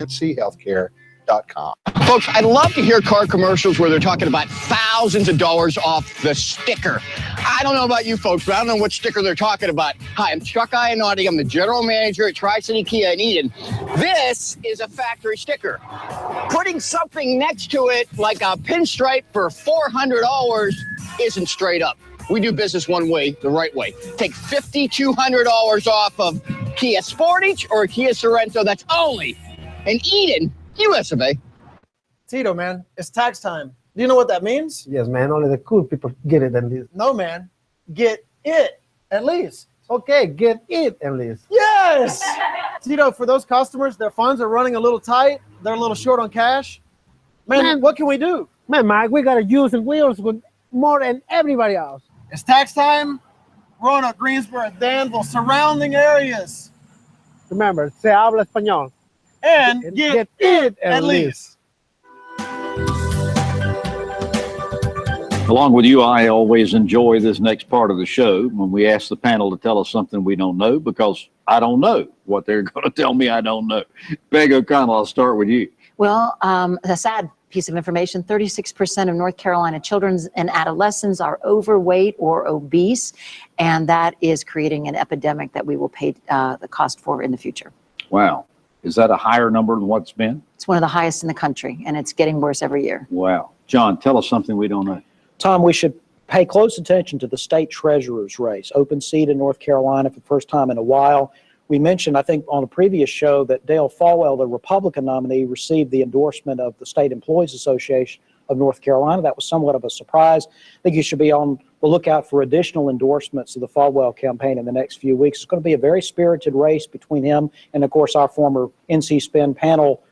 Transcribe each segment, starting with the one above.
nchealthcare.com. Folks, I love to hear car commercials where they're talking about thousands of dollars off the sticker. I don't know about you folks, but I don't know what sticker they're talking about. Hi, I'm Chuck Iannotti. I'm the general manager at Tri-City Kia in Eden. This is a factory sticker. Putting something next to it like a pinstripe for $400 isn't straight up. We do business one way, the right way. Take $5,200 off of Kia Sportage or Kia Sorento. That's only in Eden, US of A. Tito, man, it's tax time. Do you know what that means? Yes, man. Only the cool people get it at least. No, man. Get it at least. Okay, get it at least. Yes! Tito, for those customers, their funds are running a little tight. They're a little short on cash. Man, what can we do? Man, Mike, we got to use and wheels with more than everybody else. It's tax time. Roanoke, Greensboro, Danville, surrounding areas. Remember, se habla español. And get it at least. Along with you, I always enjoy this next part of the show when we ask the panel to tell us something we don't know, because I don't know what they're going to tell me I don't know. Peg O'Connell, I'll start with you. Well, a sad piece of information, 36% of North Carolina children and adolescents are overweight or obese, and that is creating an epidemic that we will pay the cost for in the future. Wow. Is that a higher number than what's been? It's one of the highest in the country, and it's getting worse every year. Wow. John, tell us something we don't know. Tom, we should pay close attention to the state treasurer's race, open seat in North Carolina for the first time in a while. We mentioned, I think, on a previous show that Dale Falwell, the Republican nominee, received the endorsement of the State Employees Association of North Carolina. That was somewhat of a surprise. I think you should be on the lookout for additional endorsements of the Falwell campaign in the next few weeks. It's going to be a very spirited race between him and, of course, our former NC Spin panel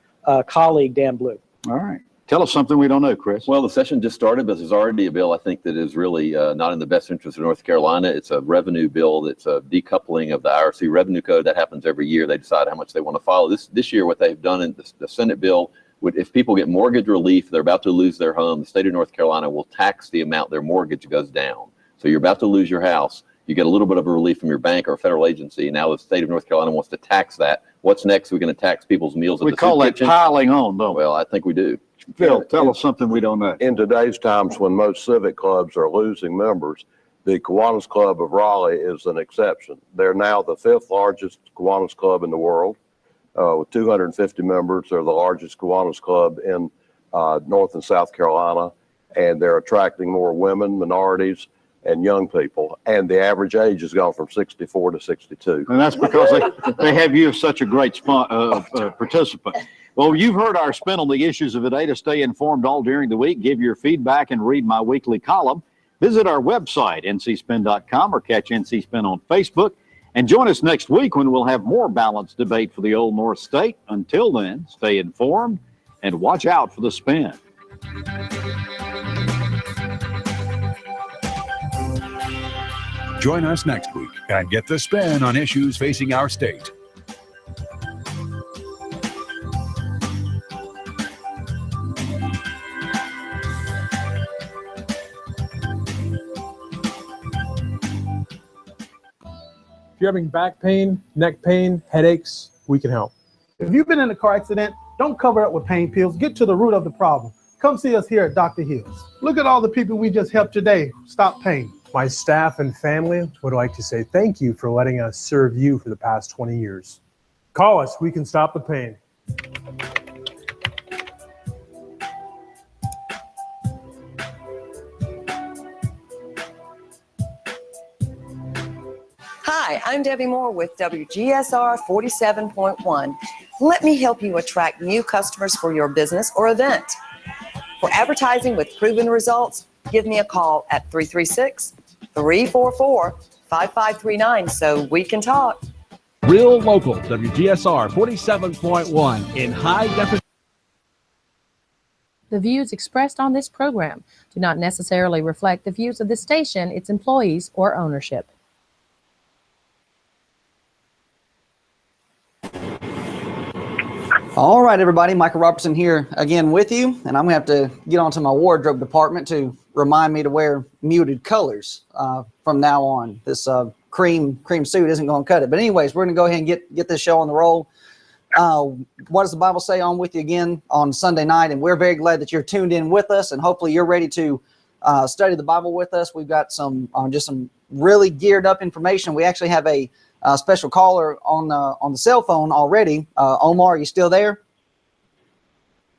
colleague, Dan Blue. All right. Tell us something we don't know, Chris. Well, the session just started, but there's already a bill, I think, that is really not in the best interest of North Carolina. It's a revenue bill that's a decoupling of the IRC revenue code. That happens every year. They decide how much they want to follow. This year, what they've done in the Senate bill, if people get mortgage relief, they're about to lose their home, the state of North Carolina will tax the amount their mortgage goes down. So you're about to lose your house. You get a little bit of a relief from your bank or a federal agency. Now the state of North Carolina wants to tax that. What's next? We're going to tax people's meals at the soup kitchen. We call that piling on, don't we? Well, I think we do. Phil, tell us something we don't know. In today's times, when most civic clubs are losing members, the Kiwanis Club of Raleigh is an exception. They're now the 5th largest Kiwanis Club in the world, with 250 members. They're the largest Kiwanis Club in North and South Carolina, and they're attracting more women, minorities, and young people. And the average age has gone from 64 to 62. And that's because they have you as such a great participant. Well, you've heard our spin on the issues of the day. To stay informed all during the week, give your feedback, and read my weekly column, visit our website, ncspin.com, or catch NC Spin on Facebook. And join us next week when we'll have more balanced debate for the Old North State. Until then, stay informed and watch out for the spin. Join us next week and get the spin on issues facing our state. If you're having back pain, neck pain, headaches, we can help. If you've been in a car accident, don't cover it up with pain pills. Get to the root of the problem. Come see us here at Dr. Hill's. Look at all the people we just helped today. Stop pain. My staff and family would like to say thank you for letting us serve you for the past 20 years. Call us. We can stop the pain. Hi, I'm Debbie Moore with WGSR 47.1. Let me help you attract new customers for your business or event. For advertising with proven results, give me a call at 336-344-5539 so we can talk. Real local, WGSR 47.1 in high definition. The views expressed on this program do not necessarily reflect the views of the station, its employees, or ownership. All right, everybody, Michael Robertson here again with you, and I'm going to have to get onto my wardrobe department to remind me to wear muted colors from now on. This cream suit isn't going to cut it. But anyways, we're going to go ahead and get this show on the roll. What does the Bible say on with you again on Sunday night? And we're very glad that you're tuned in with us, and hopefully you're ready to study the Bible with us. We've got some just some really geared up information. We actually have a special caller on the cell phone already. Omar, are you still there?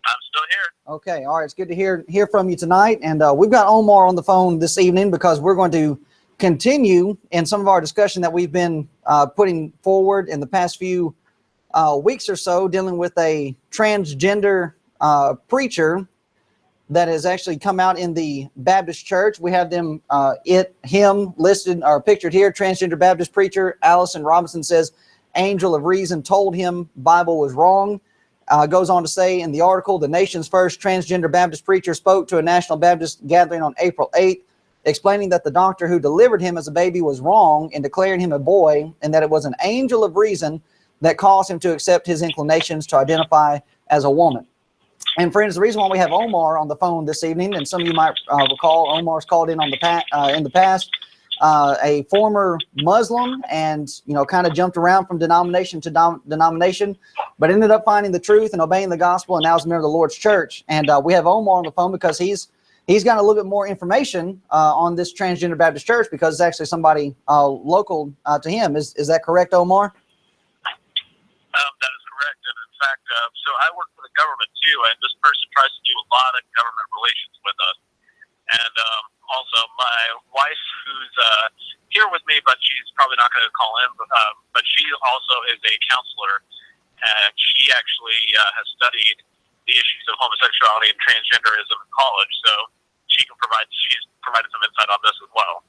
I'm still here. Okay, all right. It's good to hear from you tonight. And we've got Omar on the phone this evening because we're going to continue in some of our discussion that we've been putting forward in the past few weeks or so, dealing with a transgender preacher that has actually come out in the Baptist church. We have him listed or pictured here. Transgender Baptist preacher Allison Robinson says angel of reason told him Bible was wrong. Goes on to say in the article, the nation's first transgender Baptist preacher spoke to a National Baptist gathering on April 8th, explaining that the doctor who delivered him as a baby was wrong and declaring him a boy, and that it was an angel of reason that caused him to accept his inclinations to identify as a woman. And friends, the reason why we have Omar on the phone this evening, and some of you might recall, Omar's called in on in the past, a former Muslim, and kind of jumped around from denomination to denomination, but ended up finding the truth and obeying the gospel, and now is a member of the Lord's church. And we have Omar on the phone because he's got a little bit more information on this Transgender Baptist Church, because it's actually somebody local to him. Is that correct, Omar? That is correct. And in fact, so I work for the government too, and this person tries to do a lot of government relations with us. And also my wife, who's here with me, but she's probably not going to call in, but she also is a counselor, and she actually has studied the issues of homosexuality and transgenderism in college, so she's provided some insight on this as well.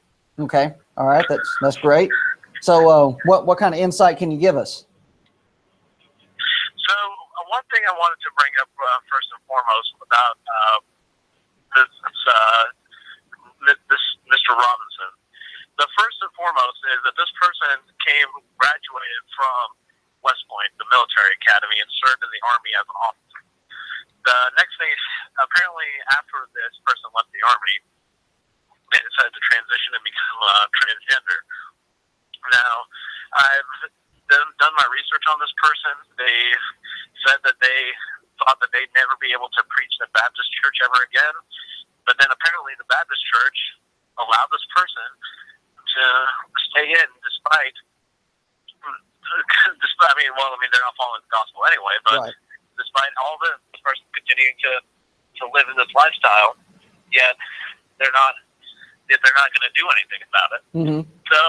Okay, all right, that's great. So what kind of insight can you give us? So one thing I wanted to bring up first and foremost about this Mr. Robinson. The first and foremost is that this person graduated from West Point, the military academy, and served in the Army as an officer. The next thing, apparently after this person left the Army, they decided to transition and become transgender. Now, I've done my research on this person. They said that they thought that they'd never be able to preach in a Baptist church ever again, but then apparently the Baptist church allowed this person to stay in despite they're not following the gospel anyway, but right. Despite all this person continuing to live in this lifestyle, yet they're not going to do anything about it. Mm-hmm. So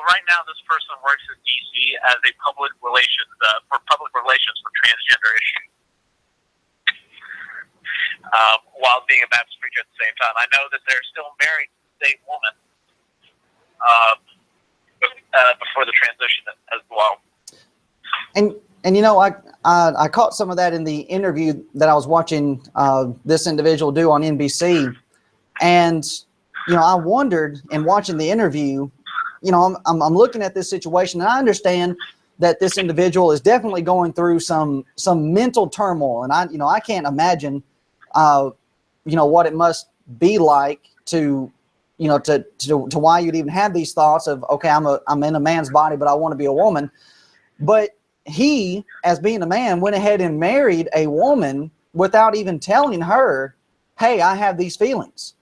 right now, this person works in D.C. as a public relations for transgender issues, while being a Baptist preacher at the same time. I know that they're still married to the same woman before the transition as well. And I caught some of that in the interview that I was watching this individual do on NBC, and I wondered in watching the interview. I'm looking at this situation, and I understand that this individual is definitely going through some mental turmoil, and I can't imagine what it must be like to why you'd even have these thoughts of, okay, I'm in a man's body, but I want to be a woman. But he, as being a man, went ahead and married a woman without even telling her, hey, I have these feelings.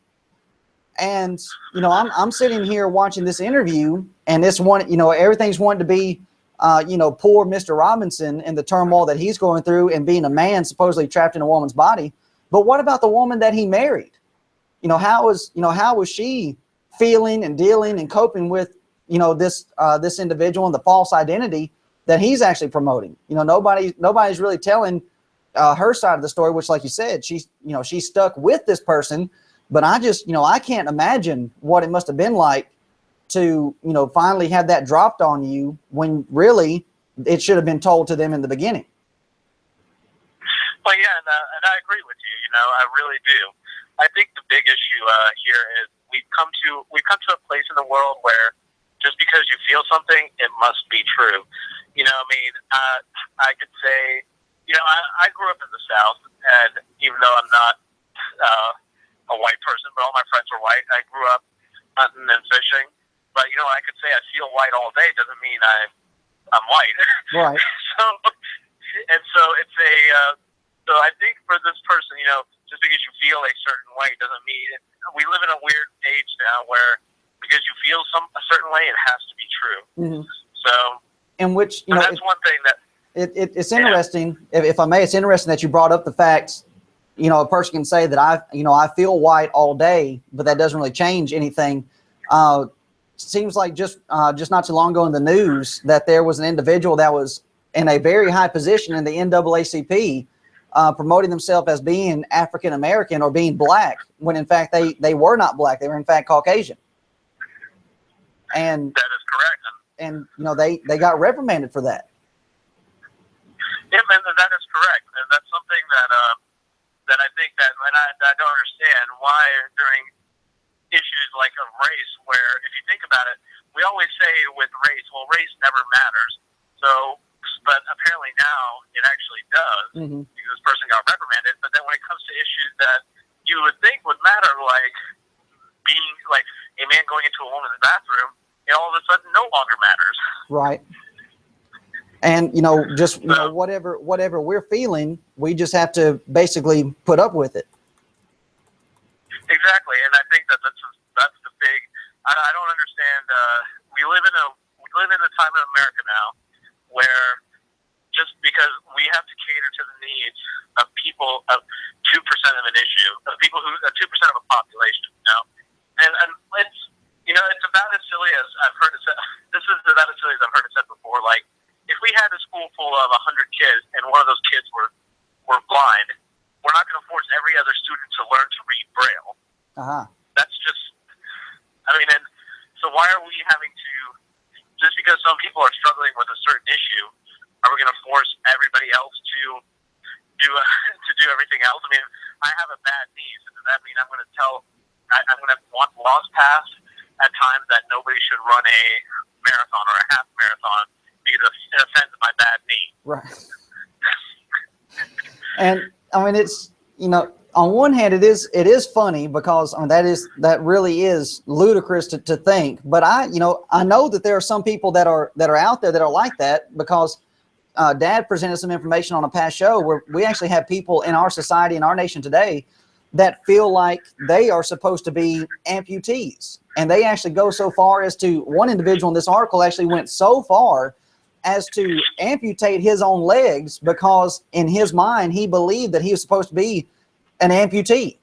And, I'm sitting here watching this interview, and this one, everything's wanting to be, poor Mr. Robinson and the turmoil that he's going through and being a man supposedly trapped in a woman's body. But what about the woman that he married? How was she feeling and dealing and coping with, this individual and the false identity that he's actually promoting? Nobody's really telling her side of the story, which, like you said, she's stuck with this person. But I can't imagine what it must have been like to, finally have that dropped on you when really it should have been told to them in the beginning. Well, yeah, and I agree with you. I really do. I think the big issue here is we've come to a place in the world where just because you feel something, it must be true. I could say, I grew up in the South, and even though I'm not a white person, but all my friends were white, I grew up hunting and fishing. But I could say I feel white all day doesn't mean I'm white. Right. so it's a. So I think for this person, just because you feel a certain way doesn't mean we live in a weird age now where because you feel a certain way, it has to be true. Mm-hmm. So, and which that's one thing that it's interesting. If I may, it's interesting that you brought up the fact. A person can say that I feel white all day, but that doesn't really change anything. Seems like just not too long ago in the news that there was an individual that was in a very high position in the NAACP, promoting themselves as being African American or being black, when in fact they were not black. They were in fact Caucasian. And that is correct. And they got reprimanded for that. Yeah, man, that is correct. And that's something that I think that, and I don't understand why during issues like of race, where if you think about it, we always say with race, well, race never matters. So, but apparently now it actually does, because this person got reprimanded. But then when it comes to issues that you would think would matter, like being like a man going into a woman's bathroom, all of a sudden no longer matters. Right. And just whatever we're feeling, we just have to basically put up with it. Exactly, and I think that's the big. I don't understand. We live in a time in America now where just because we have to cater to the needs of people of 2% of an issue, of people who 2% of a population, and it's it's about as silly as I've heard it said. This is about as silly as I've heard it said before. Like, if we had a school full of 100 kids and one of those kids were blind, we're not going to force every other student to learn to read Braille. That's just, and so why are we having to, just because some people are struggling with a certain issue, are we going to force everybody else to do everything else? I have a bad knee, so does that mean I'm going to want laws passed at times that nobody should run a marathon or a half marathon because it offends my bad knee? Right. And it's, on one hand, it is funny because that really is ludicrous to think. But I know that there are some people that are out there that are like that, because Dad presented some information on a past show where we actually have people in our society, in our nation today, that feel like they are supposed to be amputees. And they actually go so far as to, one individual in this article actually went so far as to amputate his own legs because in his mind he believed that he was supposed to be an amputee.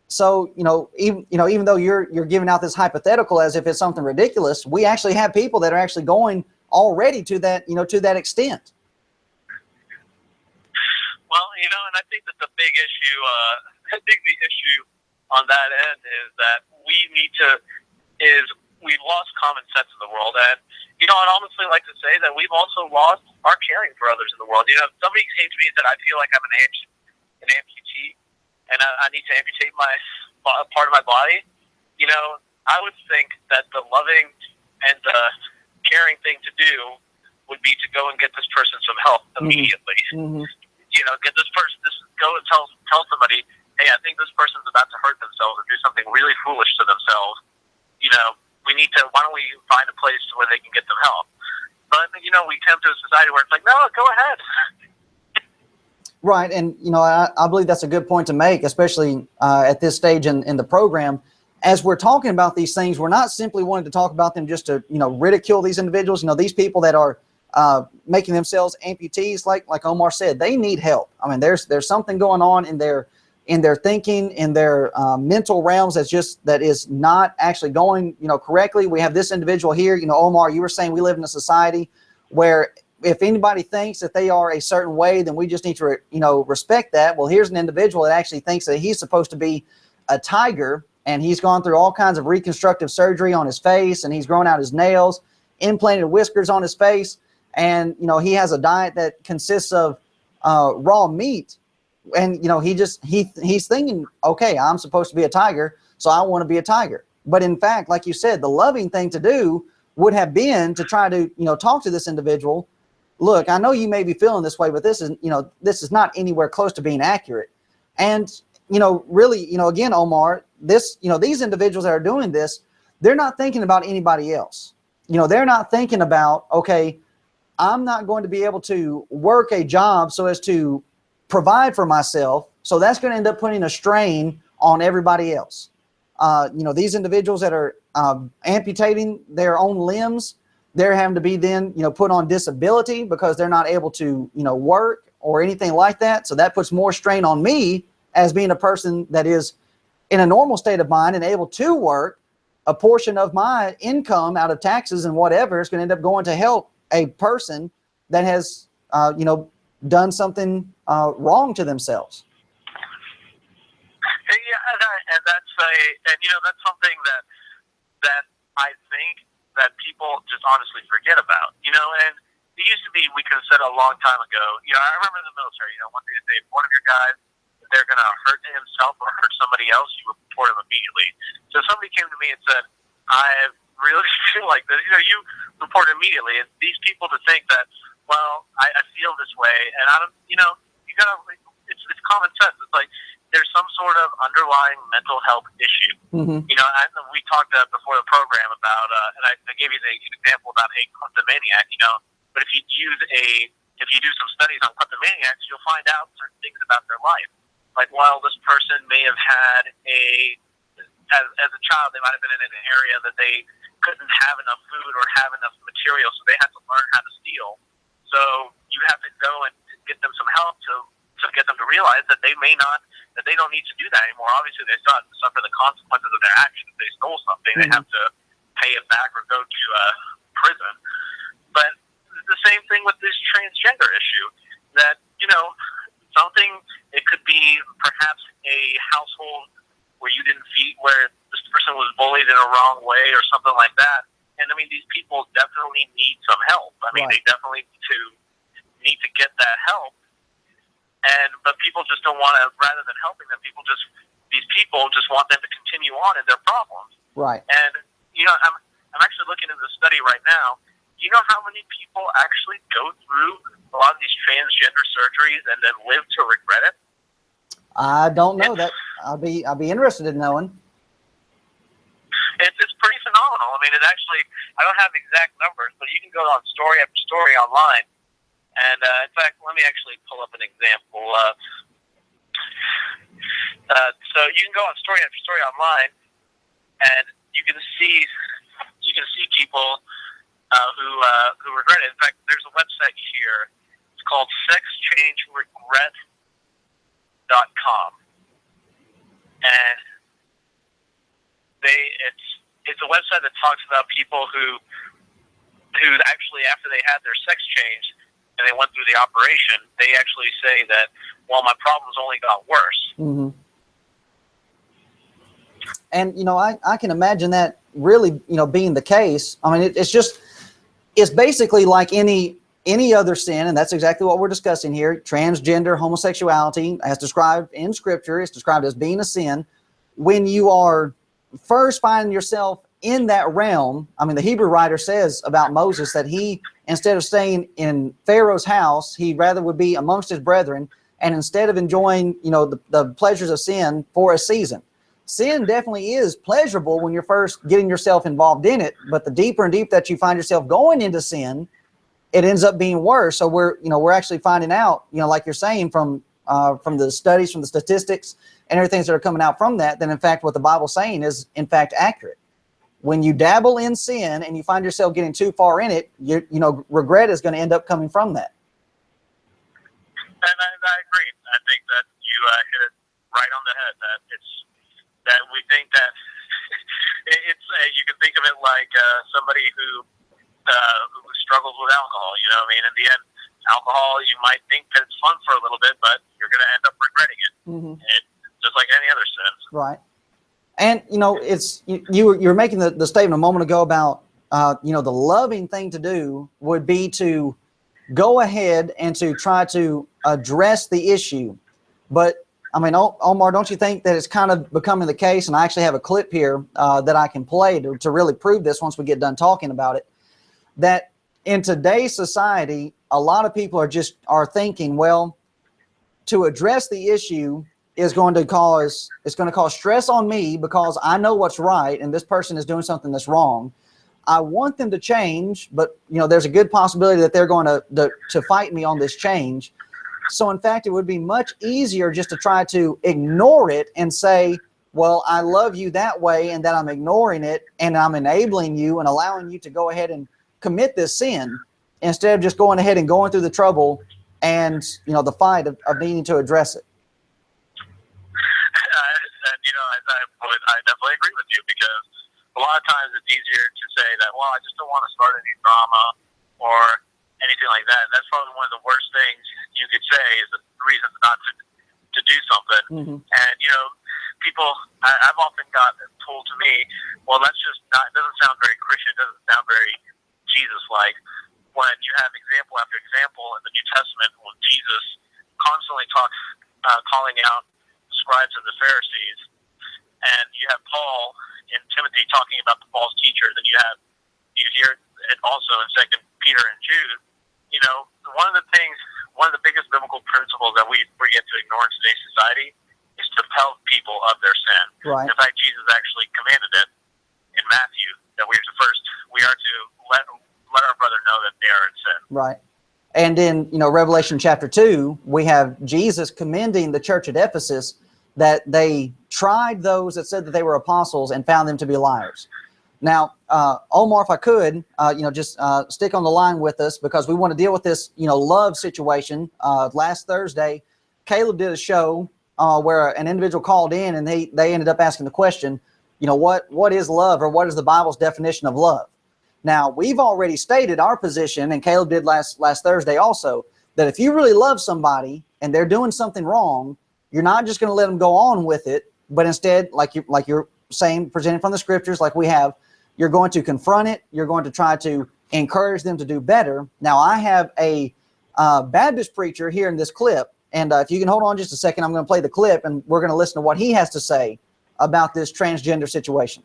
So even though you're giving out this hypothetical as if it's something ridiculous, we actually have people that are actually going already to that extent. Well, and I think that the big issue, the issue on that end is that we've lost common sense in the world. And, I'd honestly like to say that we've also lost our caring for others in the world. Somebody came to me and said, I feel like I'm an amputee and I need to amputate my part of my body. I would think that the loving and the caring thing to do would be to go and get this person some help immediately. Get this person, go and tell somebody, hey, I think this person's about to hurt themselves or do something really foolish to themselves. Why don't we find a place where they can get some help? But, we come to a society where it's like, no, go ahead. Right. And, I believe that's a good point to make, especially at this stage in the program. As we're talking about these things, we're not simply wanting to talk about them just to, ridicule these individuals. These people that are making themselves amputees, like Omar said, they need help. There's something going on in their thinking, in their mental realms that is not actually going, correctly. We have this individual here, Omar, you were saying we live in a society where if anybody thinks that they are a certain way, then we just need to, respect that. Well, here's an individual that actually thinks that he's supposed to be a tiger, and he's gone through all kinds of reconstructive surgery on his face, and he's grown out his nails, implanted whiskers on his face, and, he has a diet that consists of raw meat. And, he's thinking, okay, I'm supposed to be a tiger, so I want to be a tiger. But in fact, like you said, the loving thing to do would have been to try to, talk to this individual. Look, I know you may be feeling this way, but this is not anywhere close to being accurate. And, really, again, Omar, these individuals that are doing this, they're not thinking about anybody else. They're not thinking about, okay, I'm not going to be able to work a job so as to provide for myself. So that's going to end up putting a strain on everybody else. You know, these individuals that are amputating their own limbs, they're having to be then, you know, put on disability because they're not able to, you know, work or anything like that. So that puts more strain on me as being a person that is in a normal state of mind and able to work. A portion of my income out of taxes and whatever is going to end up going to help a person that has, you know, done something wrong to themselves. Yeah, and that's something that I think that people just honestly forget about. You know, and it used to be we could have said a long time ago. You know, I remember in the military. You know, one thing to say, if one of your guys, if they're going to hurt himself or hurt somebody else, you report him immediately. So somebody came to me and said, I really feel like this. You know, you report immediately. And these people to think that, well, I feel this way, and I don't. You know, you gotta. It's common sense. It's like there's some sort of underlying mental health issue. Mm-hmm. You know, we talked before the program about, and I gave you the example about a kleptomaniac. You know, but if you do some studies on kleptomaniacs, you'll find out certain things about their life. Like, while this person may have had as a child, they might have been in an area that they couldn't have enough food or have enough material, so they had to learn how to steal. So you have to go and get them some help to get them to realize that they don't need to do that anymore. Obviously, they still have to suffer the consequences of their actions. If they stole something, they have to pay it back or go to prison. But the same thing with this transgender issue, that, you know, it could be perhaps a household where you didn't feed, where this person was bullied in a wrong way or something like that. And I mean, these people definitely need some help. I mean, They definitely need to get that help. But people just don't want to, rather than helping them, these people just want them to continue on in their problems. Right. And, you know, I'm actually looking at the study right now. Do you know how many people actually go through a lot of these transgender surgeries and then live to regret it? I don't know that. I'll be interested in knowing. It's pretty phenomenal. I mean, it actually, I don't have exact numbers, but you can go on story after story online. And in fact, let me actually pull up an example. So you can go on story after story online, and you can see people who regret it. In fact, there's a website here. It's called sexchangeregret.com, and it's a website that talks about people who actually, after they had their sex change and they went through the operation, they actually say that, well, my problems only got worse. Mm-hmm. And, you know, I can imagine that really, you know, being the case. I mean, it's basically like any other sin, and that's exactly what we're discussing here. Transgender homosexuality, as described in Scripture, is described as being a sin. When you are first finding yourself in that realm, I mean, the Hebrew writer says about Moses that he, instead of staying in Pharaoh's house, he rather would be amongst his brethren, and instead of enjoying, you know, the pleasures of sin for a season. Sin definitely is pleasurable when you're first getting yourself involved in it, but the deeper and deeper that you find yourself going into sin, it ends up being worse. So we're actually finding out, you know, like you're saying, from the studies, from the statistics and everything that are coming out from that, then in fact what the Bible's saying is in fact accurate. When you dabble in sin and you find yourself getting too far in it, you know, regret is going to end up coming from that. And I agree. I think that you hit it right on the head. That we think that it's you can think of it like somebody who struggles with alcohol. You know what I mean? In the end, alcohol, you might think that it's fun for a little bit, but you're going to end up regretting it. Mm-hmm. It's just like any other sin. Right. And, you know, it's you were making the statement a moment ago about, you know, the loving thing to do would be to go ahead and to try to address the issue. But, I mean, Omar, don't you think that it's kind of becoming the case, and I actually have a clip here that I can play to really prove this once we get done talking about it, that in today's society, a lot of people are thinking, well, to address the issue is going to cause stress on me because I know what's right and this person is doing something that's wrong. I want them to change, but there's a good possibility that they're going to fight me on this change. So in fact, it would be much easier just to try to ignore it and say, well, I love you that way, and that I'm ignoring it, and I'm enabling you and allowing you to go ahead and commit this sin, instead of just going ahead and going through the trouble and the fight of needing to address it. I definitely agree with you, because a lot of times it's easier to say that, well, I just don't want to start any drama or anything like that. That's probably one of the worst things you could say, is the reasons not to do something. Mm-hmm. And people, I've often got told to me, well, that's just not, it doesn't sound very Christian, it doesn't sound very Jesus-like, when you have example after example in the New Testament when Jesus constantly talks, calling out the scribes and the Pharisees, and you have Paul and Timothy talking about the false teachers, and you hear it also in 2 Peter and Jude. One of the biggest biblical principles that we forget to ignore in today's society is to tell people of their sin. Right. In fact, Jesus actually commanded it in Matthew, that we are to let our brother know that they are in sin. Right. And in Revelation chapter 2, we have Jesus commending the church at Ephesus that they tried those that said that they were apostles and found them to be liars. Now, Omar, if I could, just stick on the line with us, because we want to deal with this, love situation. Last Thursday, Caleb did a show where an individual called in, and they ended up asking the question, what is love, or what is the Bible's definition of love? Now, we've already stated our position, and Caleb did last Thursday also, that if you really love somebody and they're doing something wrong, you're not just going to let them go on with it, but instead, like you're saying, presented from the scriptures, like we have, you're going to confront it. You're going to try to encourage them to do better. Now, I have a Baptist preacher here in this clip, and if you can hold on just a second, I'm going to play the clip, and we're going to listen to what he has to say about this transgender situation.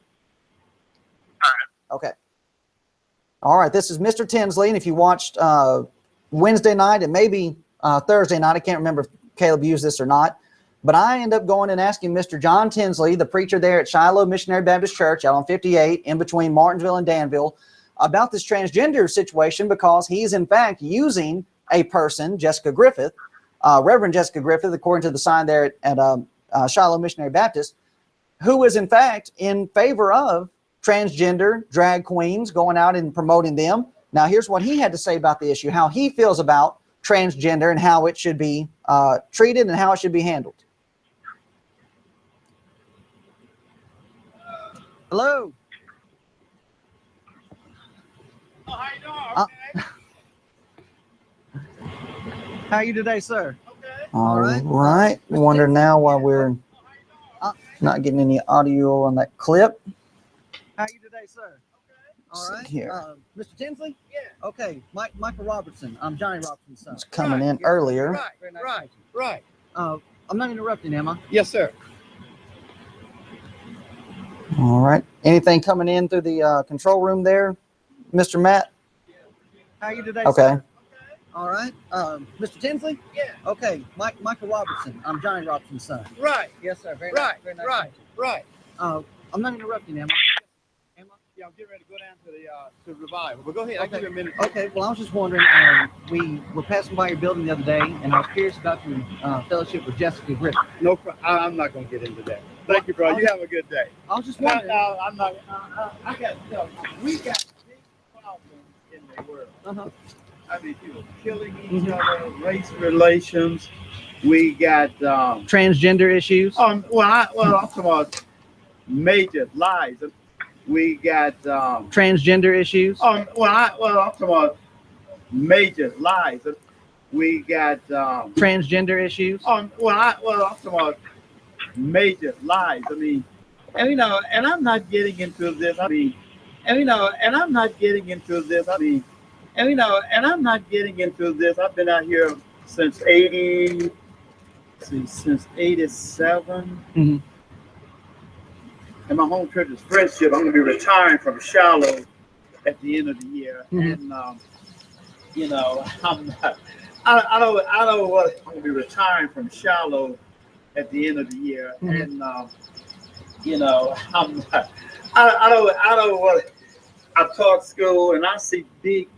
All right. Okay. All right. This is Mr. Tinsley, and if you watched Wednesday night and maybe Thursday night, I can't remember if Caleb used this or not, but I end up going and asking Mr. John Tinsley, the preacher there at Shiloh Missionary Baptist Church out on 58 in between Martinsville and Danville, about this transgender situation, because he's in fact using a person, Jessica Griffith, Reverend Jessica Griffith, according to the sign there at Shiloh Missionary Baptist, who is in fact in favor of transgender drag queens, going out and promoting them. Now, here's what he had to say about the issue, how he feels about transgender and how it should be treated and how it should be handled. Hello. Oh, how you doing? Okay. How are you today, sir? Okay. All right. Wonder now why we're not getting any audio on that clip. How are you today, sir? Okay. All right. Here. Mr. Tinsley? Yeah. Okay. Michael Robertson. I'm Johnny Robertson's son. It's coming in earlier. Right. I'm not interrupting, am I? Yes, sir. All right. Anything coming in through the control room there, Mr. Matt? How are you today, Okay. sir? All right. Mr. Tinsley? Yeah. Okay. Michael Robertson. I'm Johnny Robertson's son. Right. Yes, sir. Very Right. nice. Very nice. Right. I'm not interrupting, am I? Yeah, I'm getting ready to go down to revival. But go ahead. I'll give you a minute. Okay. Well, I was just wondering, we were passing by your building the other day, and I was curious about your fellowship with Jessica Griffith. No, I'm not going to get into that. Thank you, bro. You have a good day. I was just wondering. No, I'm not. I got to tell you, we got big problems in the world. I mean, people killing each other, race relations. We got transgender issues. I'm talking about major lies. We got transgender issues. I'm talking about major lies. We got transgender issues. I'm talking about major lies. I mean, and I'm not getting into this. I mean, and I'm not getting into this. I mean, and I'm not getting into this. I've been out here since 87. Mm-hmm. And my home church is Friendship. I'm going to be retiring from Shiloh at the end of the year. Mm-hmm. And I'm not. I don't want. I'm going to be retiring from Shiloh at the end of the year. Mm-hmm. And I'm not. I don't want. I taught school, and I see big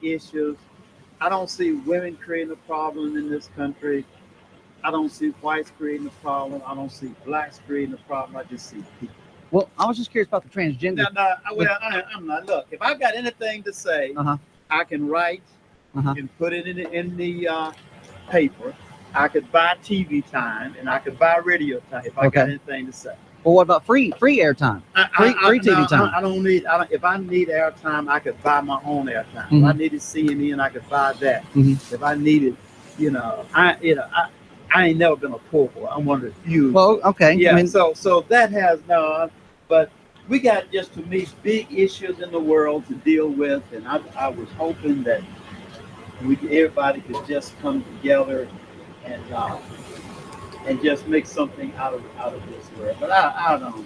issues. I don't see women creating a problem in this country. I don't see whites creating a problem. I don't see blacks creating a problem. I just see people. Well, I was just curious about the transgender. I'm not. Look, if I got anything to say, I can write and put it in the paper. I could buy TV time and I could buy radio time if I got anything to say. Well, what about free airtime? Free TV time. I don't need. If I need airtime, I could buy my own airtime. If I needed CNN, I could buy that. If I needed, I ain't never been a poor boy. I'm one of the few. Well, okay. Yeah. I mean, so that has no. But we got just to me big issues in the world to deal with, and I was hoping that everybody could just come together and just make something out of this world. But I don't.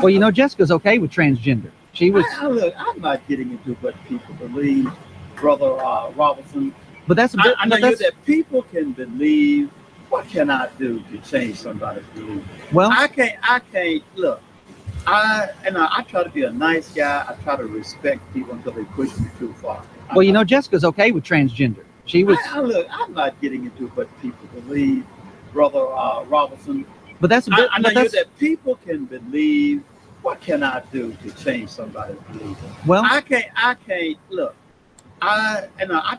Well, Jessica's okay with transgender. She was. Look, I'm not getting into what people believe, Brother Robinson. But that's a bit. I know that people can believe. What can I do to change somebody's belief? Well, I can't look. I try to be a nice guy. I try to respect people until they push me too far. Well, Jessica's okay with transgender. She was. Look, I'm not getting into what people believe, Brother Robinson. But that's a bit. I know that people can believe. What can I do to change somebody's belief? Well, I can't look. I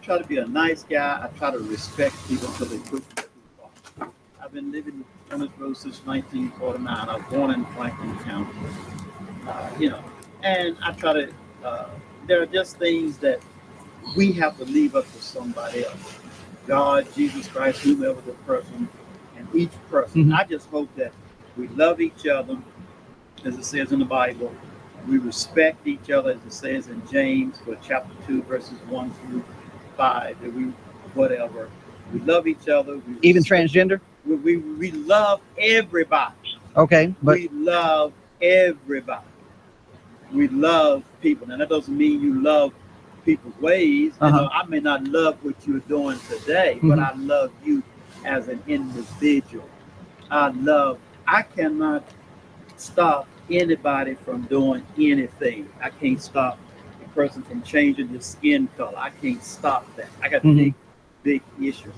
try to be a nice guy. I try to respect people until they push me too far. I've been living on this road since 1949. I was born in Franklin County. And I try to. There are just things that we have to leave up to somebody else. God, Jesus Christ, whomever the person, and each person. I just hope that we love each other, as it says in the Bible. We respect each other, as it says in James, chapter 2, verses 1 through 5. That we, whatever, we love each other. Even transgender? We love everybody. Okay, but we love everybody. We love people. Now that doesn't mean you love people's ways. I may not love what you're doing today, but I love you as an individual. I cannot stop anybody from doing anything. I can't stop a person from changing his skin color. I can't stop that. I got big issues.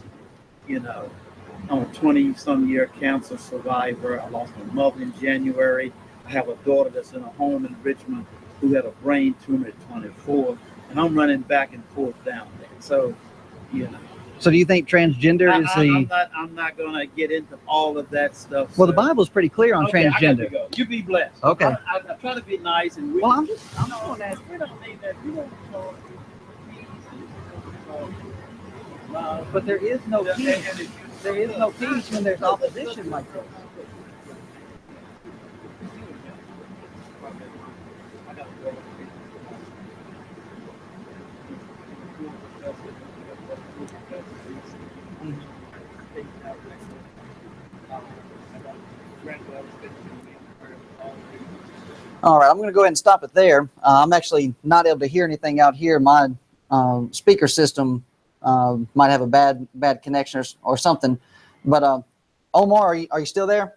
I'm a 20-some-year cancer survivor. I lost my mother in January. I have a daughter that's in a home in Richmond who had a brain tumor at 24. And I'm running back and forth down there. So, So do you think transgender is I'm not going to get into all of that stuff. Well, the Bible's pretty clear on transgender. I got to go. You be blessed. Okay. I try to be nice and. Well, I'm on that. We don't need that. We don't talk. But there is no peace. There is no peace when there's opposition like this. All right, I'm going to go ahead and stop it there. I'm actually not able to hear anything out here. My speaker system might have a bad connection or something. But Omar, are you still there?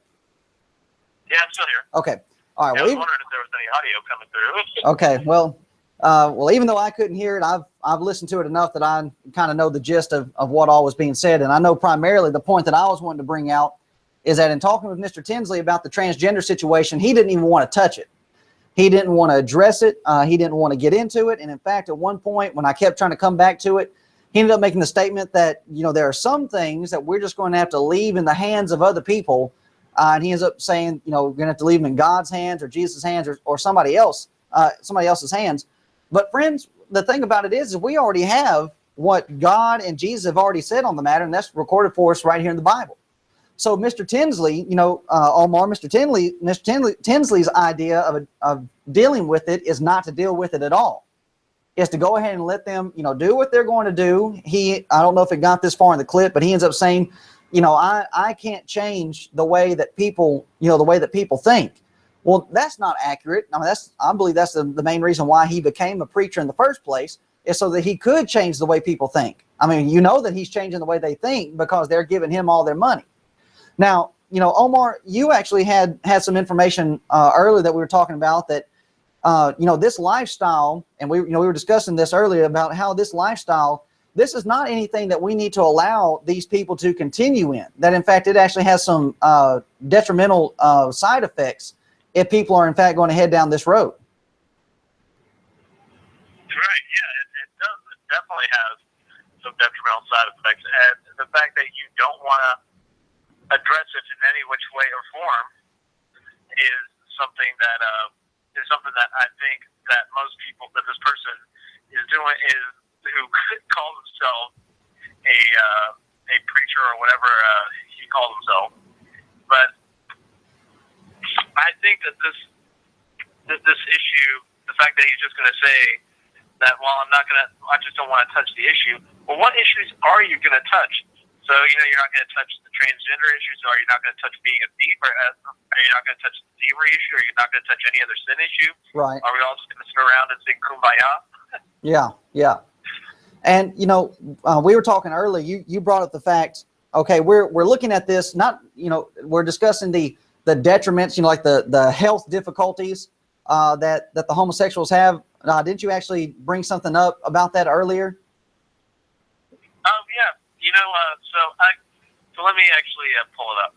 Yeah, I'm still here. Okay. All right. Yeah, I was wondering if there was any audio coming through. Okay. Well, even though I couldn't hear it, I've listened to it enough that I kind of know the gist of what all was being said. And I know primarily the point that I was wanting to bring out is that in talking with Mr. Tinsley about the transgender situation, he didn't even want to touch it. He didn't want to address it. He didn't want to get into it. And in fact, at one point when I kept trying to come back to it, he ended up making the statement that, there are some things that we're just going to have to leave in the hands of other people. And he ends up saying, we're going to have to leave them in God's hands or Jesus' hands or somebody else's hands. But friends, the thing about it is we already have what God and Jesus have already said on the matter, and that's recorded for us right here in the Bible. So Mr. Tinsley, Omar, Mr. Tinsley's idea of dealing with it is not to deal with it at all. It's to go ahead and let them, do what they're going to do. I don't know if it got this far in the clip, but he ends up saying, I can't change the way that people, think. Well, that's not accurate. I believe that's the main reason why he became a preacher in the first place, is so that he could change the way people think. That he's changing the way they think because they're giving him all their money. Now, Omar, you actually had some information earlier that we were talking about that this lifestyle, and we were discussing this earlier about how this lifestyle, this is not anything that we need to allow these people to continue in. That in fact, it actually has some detrimental side effects if people are in fact going to head down this road. Right, yeah, it does. It definitely has some detrimental side effects. And the fact that you don't want to address it in any which way or form is something that I think that most people, that this person is doing, is who calls himself a preacher or whatever he calls himself. But I think that this issue, the fact that he's just going to say that, well, I just don't want to touch the issue. Well, what issues are you going to touch? So, you're not going to touch the transgender issues, or you're not going to touch being a thief, or are you not going to touch the thievery issue, or you're not going to touch any other sin issue? Right. Are we all just going to sit around and sing Kumbaya? Yeah. And, we were talking earlier, you brought up the fact, okay, we're looking at this, not, we're discussing the detriments, like the health difficulties that the homosexuals have. Didn't you actually bring something up about that earlier? Yeah. So let me actually pull it up.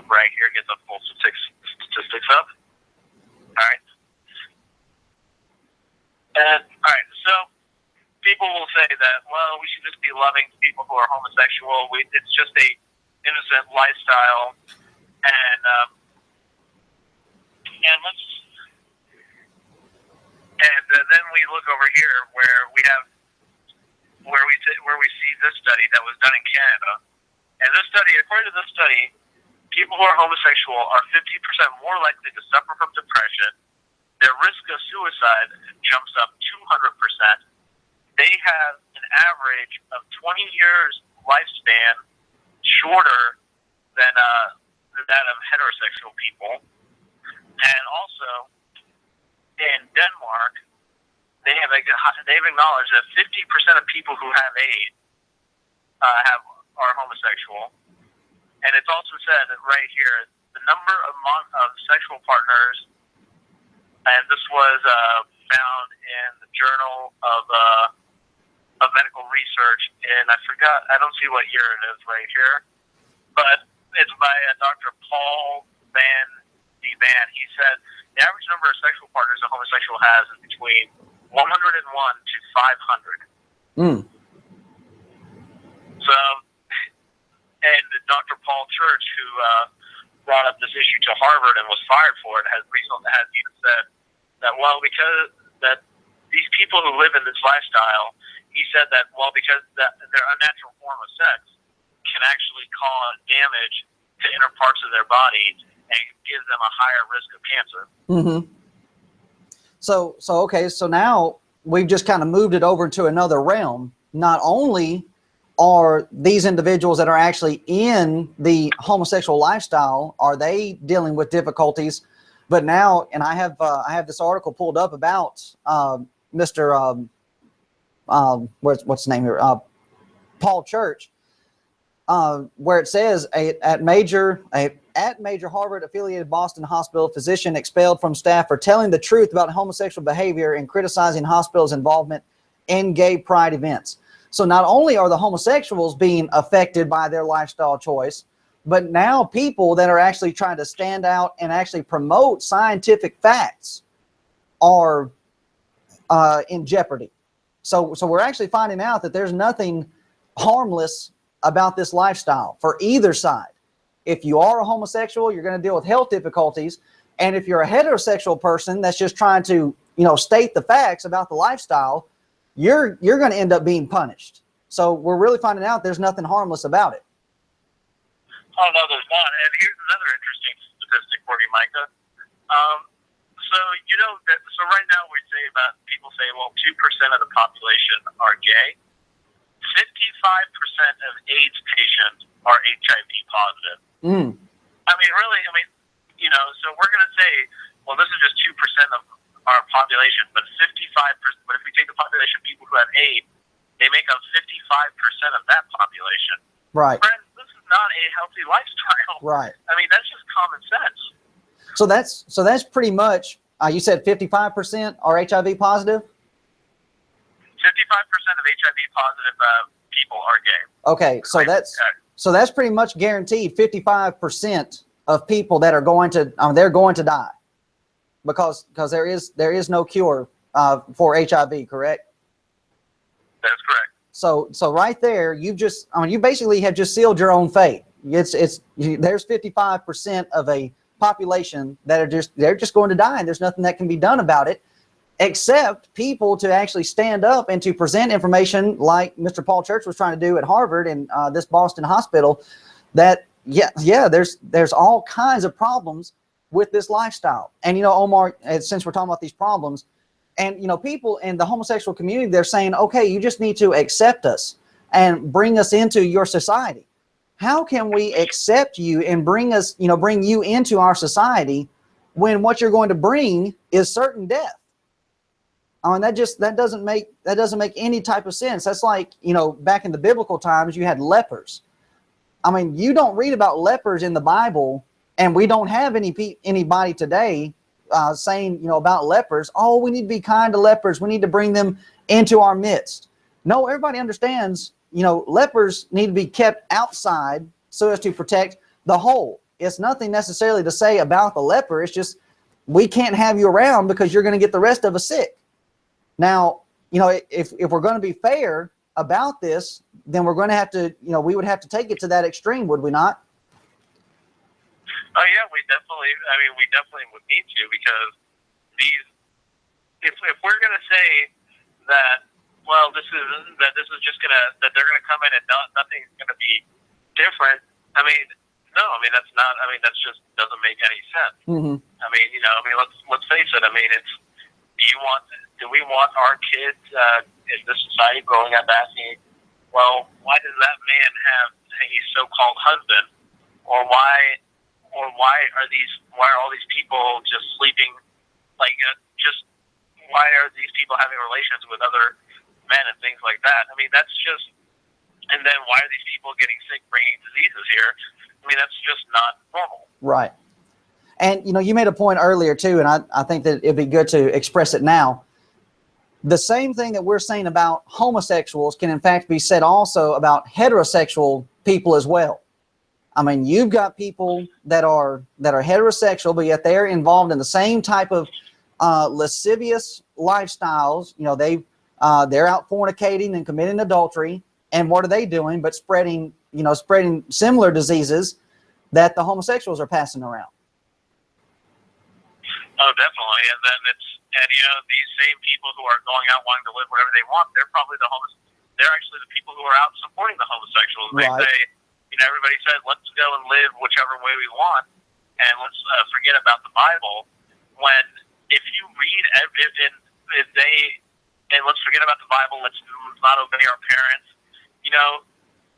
Right here, get the full statistics up. All right. All right. So people will say that, well, we should just be loving people who are homosexual. It's just a innocent lifestyle, and then we look over here where we see this study that was done in Canada, and this study, according to this study, people who are homosexual are 50% more likely to suffer from depression. Their risk of suicide jumps up 200%. They have an average of 20 years lifespan shorter than that of heterosexual people. And also, in Denmark, they've acknowledged that 50% of people who have AIDS are homosexual. And it's also said that right here, the number of sexual partners, and this was found in the Journal of Medical Research, and I don't see what year it is right here, but it's by Dr. Paul Van D. Van. He said the average number of sexual partners a homosexual has is between 101 to 500. So, and Dr. Paul Church, who brought up this issue to Harvard and was fired for it, has even said that, well, because that these people who live in this lifestyle, he said that, well, because their unnatural form of sex can actually cause damage to inner parts of their body and gives them a higher risk of cancer. So now we've just kind of moved it over to another realm. Not only are these individuals that are actually in the homosexual lifestyle, are they dealing with difficulties, but now, and I have this article pulled up about Mr. What's his name here? Paul Church, where it says at major Harvard affiliated Boston hospital, physician expelled from staff for telling the truth about homosexual behavior and criticizing hospital's involvement in gay pride events. So not only are the homosexuals being affected by their lifestyle choice, but now people that are actually trying to stand out and actually promote scientific facts are in jeopardy. So we're actually finding out that there's nothing harmless about this lifestyle for either side. If you are a homosexual, you're going to deal with health difficulties. And if you're a heterosexual person that's just trying to, state the facts about the lifestyle, you're going to end up being punished. So we're really finding out there's nothing harmless about it. Oh, no, there's not. And here's another interesting statistic for you, Micah. So right now people say, well, 2% of the population are gay. 55% of AIDS patients are HIV positive. So we're going to say, well, this is just 2% of our population, but 55%, but if we take the population of people who have AIDS, they make up 55% of that population. Right. Friends, this is not a healthy lifestyle. Right. That's just common sense. So that's pretty much. You said 55% are HIV positive. 55% of HIV positive people are gay. Okay, so that's pretty much guaranteed. 55% of people that are going to they're going to die because there is no cure for HIV. Correct? That's correct. So right there, you basically have just sealed your own fate. There's 55% of a population that they're just going to die, and there's nothing that can be done about it, except people to actually stand up and to present information like Mr. Paul Church was trying to do at Harvard and this Boston hospital. That there's all kinds of problems with this lifestyle. And Omar, since we're talking about these problems, and people in the homosexual community, they're saying, okay, you just need to accept us and bring us into your society. How can we accept you and bring you into our society when what you're going to bring is certain death? That doesn't make any type of sense. That's like, back in the biblical times, you had lepers. You don't read about lepers in the Bible, and we don't have anybody today saying, about lepers, oh, we need to be kind to lepers. We need to bring them into our midst. No, everybody understands, lepers need to be kept outside so as to protect the whole. It's nothing necessarily to say about the leper. It's just, we can't have you around because you're going to get the rest of us sick. Now, if we're going to be fair about this, then we're going to have to, we would have to take it to that extreme, would we not? Oh yeah, we definitely would need to, because if we're going to say that, well, this is just that they're going to come in and nothing's going to be different. That just doesn't make any sense. Mm-hmm. Let's face it. Do we want our kids in this society growing up asking, well, why does that man have a so-called husband, or why are all these people just sleeping, why are these people having relations with other men and things like that? That's just, and then why are these people getting sick, bringing diseases here? That's just not normal. Right. And, you made a point earlier too, and I think that it'd be good to express it now. The same thing that we're saying about homosexuals can in fact be said also about heterosexual people as well. You've got people that are heterosexual, but yet they're involved in the same type of lascivious lifestyles. They're out fornicating and committing adultery. And what are they doing but spreading similar diseases that the homosexuals are passing around? Oh, definitely. And then these same people who are going out wanting to live whatever they want, they're probably they're actually the people who are out supporting the homosexuals. Right. They say, everybody says, let's go and live whichever way we want, and let's forget about the Bible. When if you read and let's forget about the Bible, let's not obey our parents.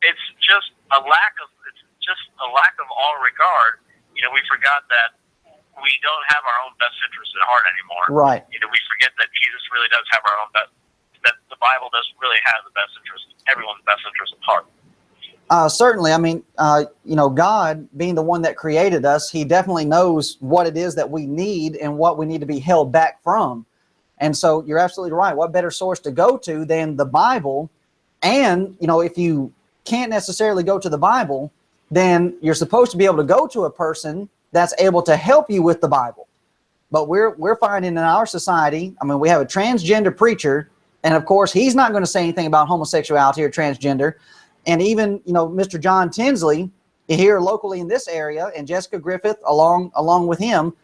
It's just a lack of all regard. We forgot that we don't have our own best interests at heart anymore. Right. We forget that Jesus really does have our own that the Bible does really have the best interest, everyone's best interest at heart. Certainly. God being the one that created us, he definitely knows what it is that we need and what we need to be held back from. And so you're absolutely right. What better source to go to than the Bible? And, if you can't necessarily go to the Bible, then you're supposed to be able to go to a person that's able to help you with the Bible. But we're finding in our society, we have a transgender preacher, and of course, he's not going to say anything about homosexuality or transgender. And even, Mr. John Tinsley here locally in this area, and Jessica Griffith along with him,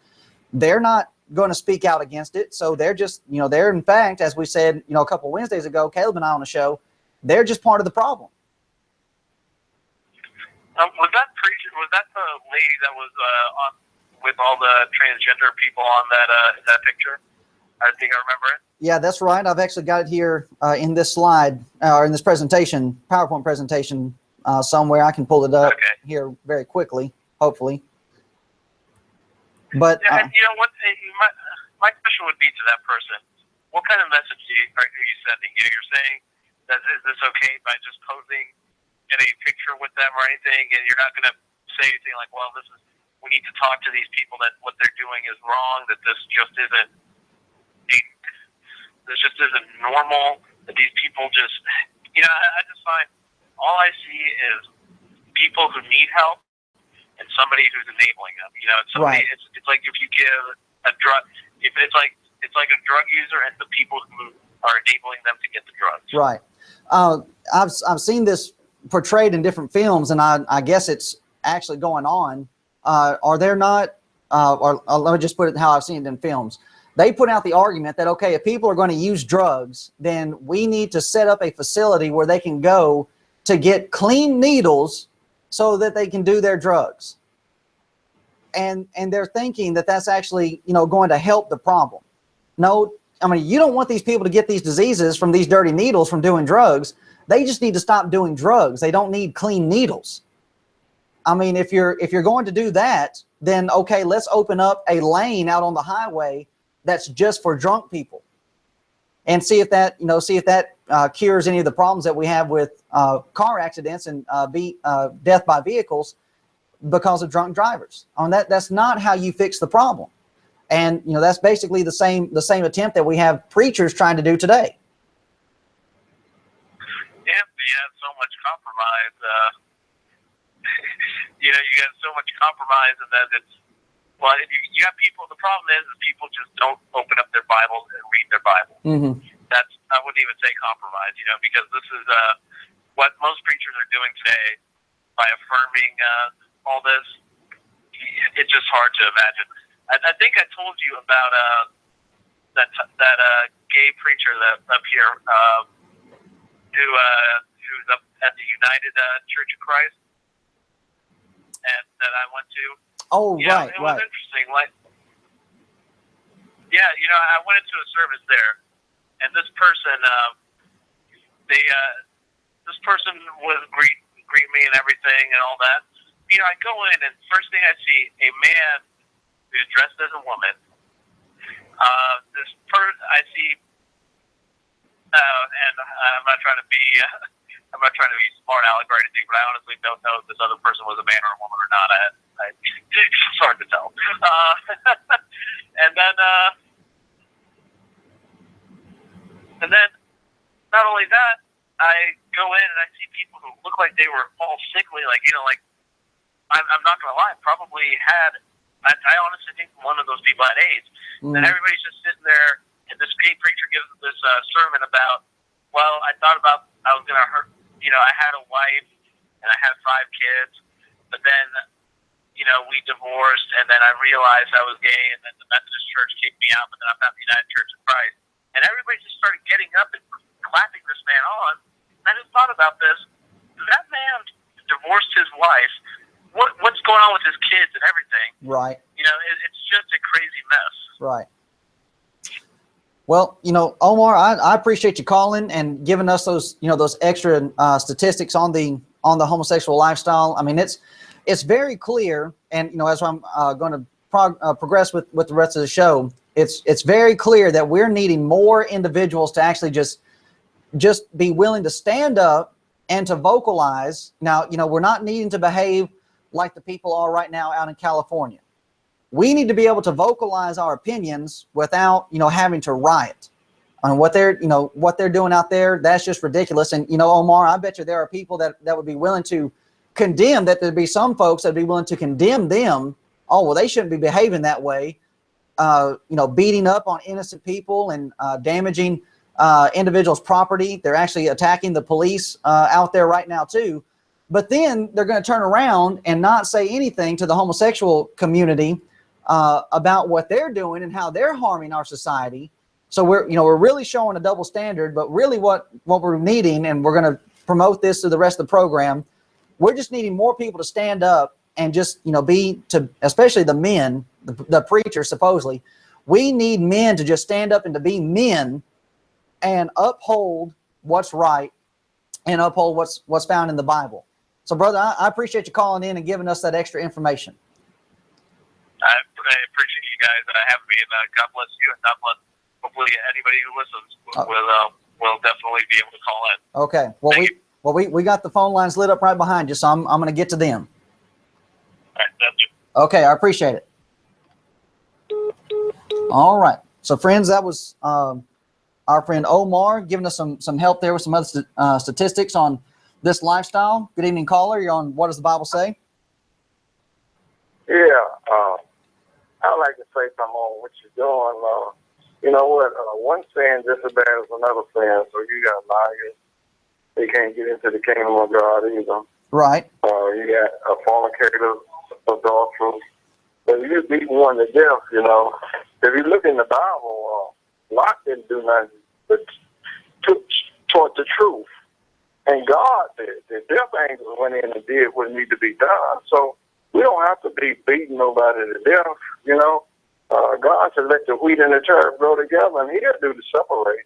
they're not going to speak out against it. So they're just, they're in fact, as we said, a couple Wednesdays ago, Caleb and I on the show, they're just part of the problem. Was that the lady that was on with all the transgender people on that picture? I think I remember it. Yeah, that's right. I've actually got it here in this slide or in this presentation, PowerPoint presentation somewhere. I can pull it up here very quickly, hopefully. But and my question would be to that person: what kind of message are you sending? You're saying that is this okay by just posing in a picture with them or anything, and you're not going to say anything like, "Well, we need to talk to these people that what they're doing is wrong, that this just isn't normal, that these people just, I just find all I see is people who need help and somebody who's enabling them. It's somebody. Right. It's like if you give a drug, it's like a drug user and the people who are enabling them to get the drugs. Right. I've seen this portrayed in different films, and I guess it's actually going on. Are there not? Or let me just put it how I've seen it in films. They put out the argument that, okay, if people are going to use drugs, then we need to set up a facility where they can go to get clean needles so that they can do their drugs. And they're thinking that that's actually, going to help the problem. No, I mean, you don't want these people to get these diseases from these dirty needles from doing drugs. They just need to stop doing drugs. They don't need clean needles. I mean, if you're going to do that, then okay, let's open up a lane out on the highway that's just for drunk people, and see if that cures any of the problems that we have with car accidents and death by vehicles because of drunk drivers. That's not how you fix the problem, and that's basically the same attempt that we have preachers trying to do today. Yeah, you have so much compromise. You got so much compromise, and then it's. Well, you have people. The problem is that people just don't open up their Bibles and read their Bible. Mm-hmm. I wouldn't even say compromise, because this is what most preachers are doing today by affirming all this. It's just hard to imagine. I think I told you about that gay preacher that up here who's up at the United Church of Christ, and that I went to. Oh, yeah, right, it was right. interesting. I went into a service there, and this person, this person would greet me and everything and all that. I go in, and first thing I see, a man who's dressed as a woman. I see, and I'm not trying to be smart aleck or anything, but I honestly don't know if this other person was a man or a woman or not. It's hard to tell. And then, not only that, I go in and I see people who look like they were all sickly, I'm not going to lie, probably had, I honestly think one of those people had AIDS. Mm. And everybody's just sitting there, and this gay preacher gives this sermon about, well, I thought about, I was going to hurt, I had a wife, and I had 5 kids, but then, we divorced, and then I realized I was gay, and then the Methodist Church kicked me out, but then I found the United Church of Christ. And everybody just started getting up and clapping this man on. I just thought about this. That man divorced his wife. What's going on with his kids and everything? Right. It's just a crazy mess. Right. Well, Omar, I appreciate you calling and giving us those extra statistics on the homosexual lifestyle. I mean, it's very clear, and as I'm going to progress with the rest of the show, it's very clear that we're needing more individuals to actually just be willing to stand up and to vocalize. Now, we're not needing to behave like the people are right now out in California. We need to be able to vocalize our opinions without, having to riot. And what they're doing out there, that's just ridiculous. And, Omar, I bet you there are people that would be willing to condemn, that there'd be some folks that'd be willing to condemn them. Oh, well, they shouldn't be behaving that way. Beating up on innocent people and damaging individuals' property. They're actually attacking the police out there right now too. But then they're going to turn around and not say anything to the homosexual community about what they're doing and how they're harming our society. So we're really showing a double standard. But really, what we're needing, and we're going to promote this to the rest of the program, we're just needing more people to stand up and just especially the men, the preachers supposedly. We need men to just stand up and to be men and uphold what's right and uphold what's found in the Bible. So, brother, I appreciate you calling in and giving us that extra information. I appreciate you guys having me, and God bless you, and God bless hopefully anybody who listens will definitely be able to call in. Okay. Well, we got the phone lines lit up right behind you, so I'm going to get to them. All right, that's it. Okay, I appreciate it. All right. So, friends, that was our friend Omar giving us some help there with some other statistics on this lifestyle. Good evening, caller. You're on What Does the Bible Say? Yeah, I'd like to say something on what you're doing. You know what? One sin just as bad as another sin. So you got liars. They can't get into the kingdom of God either. Right. You got fornicators, adulterers. But you just beat one to death, you know. If you look in the Bible, Lot didn't do nothing but took toward the truth. And God did. The death angels went in and did what needed to be done. So we don't have to be beating nobody to death, you know. God should let the wheat and the chaff grow together, and He'll do the separating.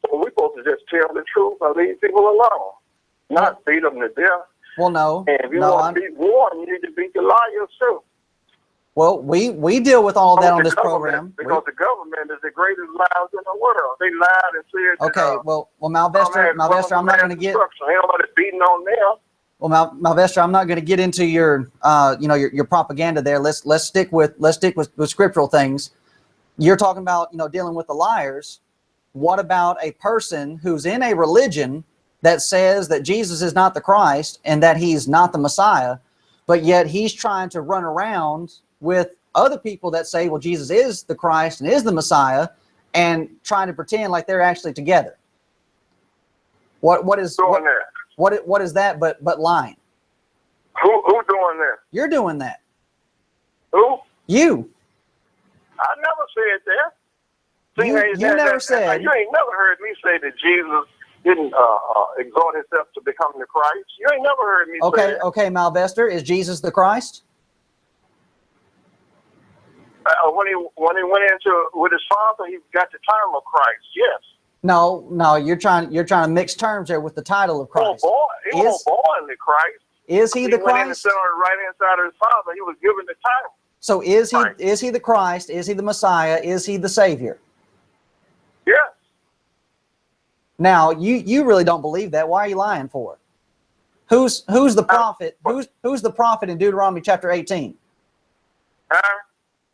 So we're supposed to just tell the truth and leave people alone, not beat them to death. Well, no. And if you want to beat one, you need to beat the liars too. Well, we deal with all of that on this program. Because the government is the greatest liars in the world. They lied and said. Okay, well, Malvester, I'm not going to get. Ain't nobody beating on them. Well, Malvester, I'm not going to get into your, your propaganda there. Let's stick with scriptural things. You're talking about, dealing with the liars. What about a person who's in a religion that says that Jesus is not the Christ and that He's not the Messiah, but yet he's trying to run around with other people that say, well, Jesus is the Christ and is the Messiah, and trying to pretend like they're actually together? What is that but lying? Who doing that? You're doing that. Who? You. I never said that. See, you never said. You ain't never heard me say that Jesus didn't exalt Himself to become the Christ. You ain't never heard me say that. Okay, Malvester, is Jesus the Christ? When he went into with His Father, He got the title of Christ. Yes. No, you're trying to mix terms there with the title of Christ. He was born the Christ. Is He the Christ? He went in and sat on the right hand side of His Father. He was given the title. So is he the Christ? Is He the Messiah? Is He the Savior? Yes. Now you really don't believe that. Why are you lying for? Who's the prophet? Who's the prophet in Deuteronomy chapter 18?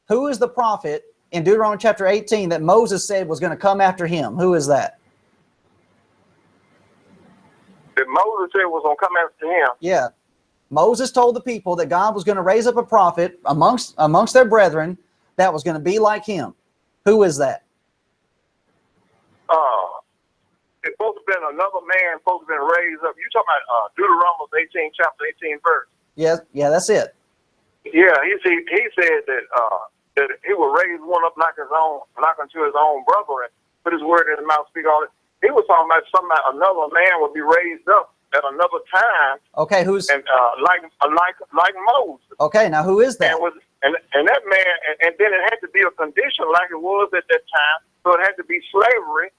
Who is the prophet in Deuteronomy chapter 18 that Moses said was going to come after him? Who is that? That Moses said was going to come after him? Yeah. Moses told the people that God was going to raise up a prophet amongst their brethren that was going to be like him. Who is that? It's supposed to have been another man supposed to have been raised up. You talking about Deuteronomy 18, chapter 18 verse? Yeah, that's it. Yeah, he said that he will raise one up like unto his own brother, and put his word in his mouth, speak all it. He was talking about another man would be raised up at another time. Okay, who's like Moses? Okay, now who is that? And that man, and then it had to be a condition like it was at that time. So it had to be slavery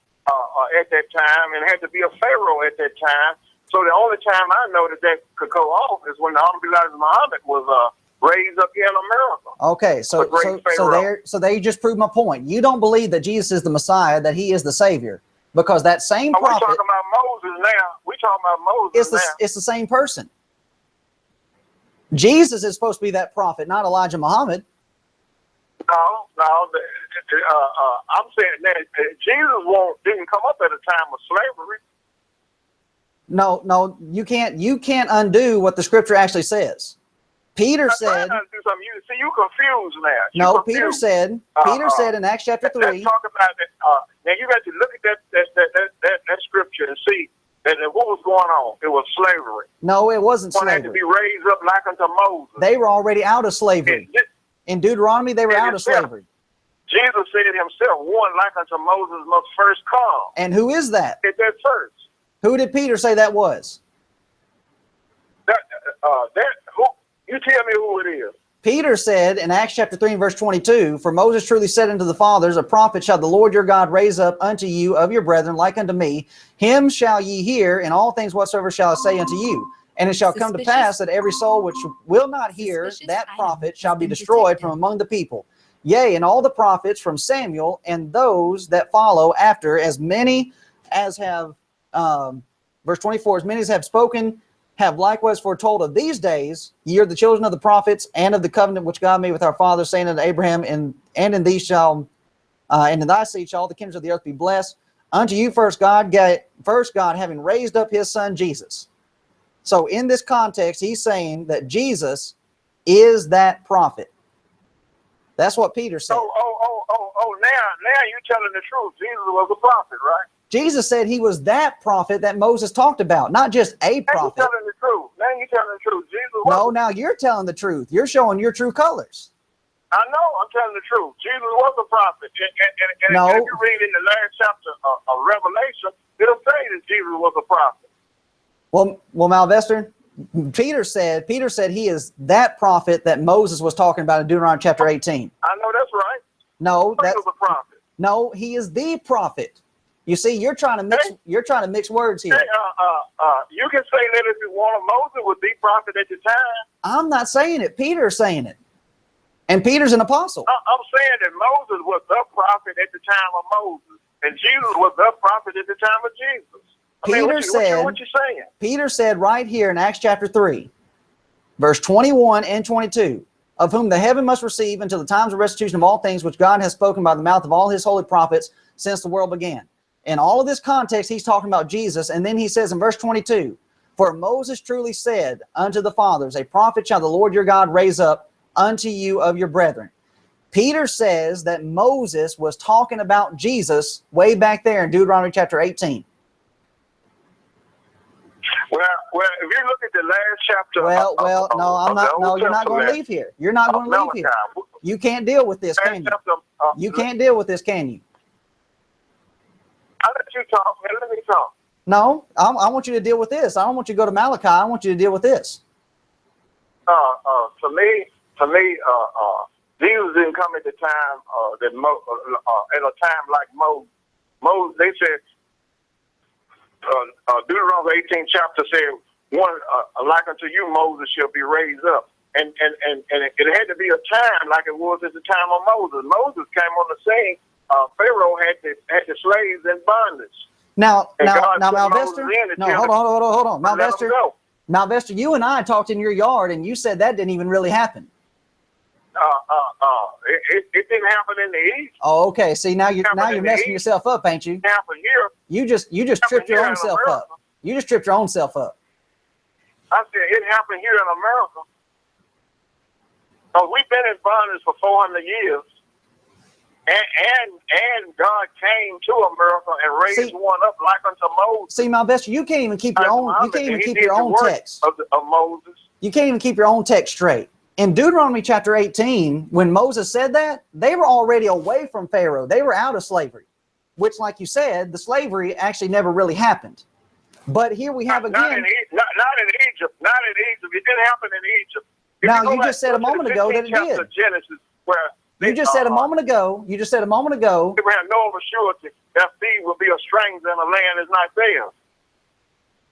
at that time, and it had to be a pharaoh at that time. So the only time I know that could go off is when the Honorable Elijah Muhammad was raised up here in America. Okay, so there you just proved my point. You don't believe that Jesus is the Messiah, that He is the Savior, because that same prophet. We're talking about Moses now. We're talking about Moses It's the same person. Jesus is supposed to be that prophet, not Elijah Muhammad. No. I'm saying that Jesus didn't come up at a time of slavery. No, you can't undo what the Scripture actually says. Peter said. You confused now. Peter said in Acts chapter 3. Let's talk about that. Now you got to look at that Scripture and see that what was going on. It was slavery. No, it wasn't slavery. One had to be raised up like unto Moses. They were already out of slavery. In Deuteronomy, they were out of slavery. Jesus said Himself, one like unto Moses must first come. And who is that? At that first. Who did Peter say that was? You tell me who it is. Peter said in Acts chapter 3 verse 22, for Moses truly said unto the fathers, a prophet shall the Lord your God raise up unto you of your brethren like unto me. Him shall ye hear, and all things whatsoever shall I say unto you. And it shall come to pass that every soul which will not hear that prophet shall be destroyed from among the people. Yea, and all the prophets from Samuel and those that follow after, as many as have, verse 24, as many as have spoken have likewise foretold of these days, ye are the children of the prophets, and of the covenant which God made with our fathers, saying unto Abraham, and in thee shall, and in thy seed shall all the kingdoms of the earth be blessed. Unto you first God, having raised up his son Jesus. So in this context, he's saying that Jesus is that prophet. That's what Peter said. Now you're telling the truth. Jesus was a prophet, right? Jesus said he was that prophet that Moses talked about, not just a prophet. Now you're telling the truth. Now you're telling the truth. Jesus was. No, now you're telling the truth. You're showing your true colors. I know. I'm telling the truth. Jesus was a prophet. And no. If you read in the last chapter of Revelation, it'll say that Jesus was a prophet. Well, Malvester, Peter said he is that prophet that Moses was talking about in Deuteronomy chapter 18. I know that's right. No, that's a prophet. No, he is the prophet. You see, you're trying to mix words here. You can say that if you want. Moses was the prophet at the time. I'm not saying it. Peter's saying it. And Peter's an apostle. I'm saying that Moses was the prophet at the time of Moses, and Jesus was the prophet at the time of Jesus. What you saying? Peter said right here in Acts chapter 3, verse 21 and 22, of whom the heaven must receive until the times of restitution of all things which God has spoken by the mouth of all his holy prophets since the world began. In all of this context, he's talking about Jesus, and then he says in verse 22, for Moses truly said unto the fathers, a prophet shall the Lord your God raise up unto you of your brethren. Peter says that Moses was talking about Jesus way back there in Deuteronomy chapter 18. Well, if you look at the last chapter. No, I'm not. No, you're not going to leave here. You're not going to leave here. You can't deal with this, can you? You can't deal with this, can you? I'll let you talk, man. Let me talk. No, I want you to deal with this. I don't want you to go to Malachi. I want you to deal with this. To me, Jesus didn't come at the time at a time like Moses. Moses, they said, Deuteronomy 18 chapter said, one like unto you Moses shall be raised up, and it had to be a time like it was at the time of Moses. Moses came on the scene. Pharaoh had the slaves in bondage. Now, Malvester. No, hold on, Malvester. Malvester, you and I talked in your yard, and you said that didn't even really happen. It didn't happen in the East. Oh, okay. See, now you're messing yourself up, ain't you? It happened here. You just tripped your own self up. You just tripped your own self up. I said it happened here in America. We've been in bondage for 400 years. And God came to America and raised one up like unto Moses. See, Malvester, you can't even keep your own. You can't even keep your own text. Of Moses. You can't even keep your own text straight. In Deuteronomy chapter 18, when Moses said that, they were already away from Pharaoh. They were out of slavery, which, like you said, the slavery actually never really happened. But here we have again. Not in Egypt. Not in Egypt. It didn't happen in Egypt. Now you just said a moment ago that it did. Genesis, where you just said a moment ago. Abraham know of a surety that seed will be a stranger in a land is not theirs.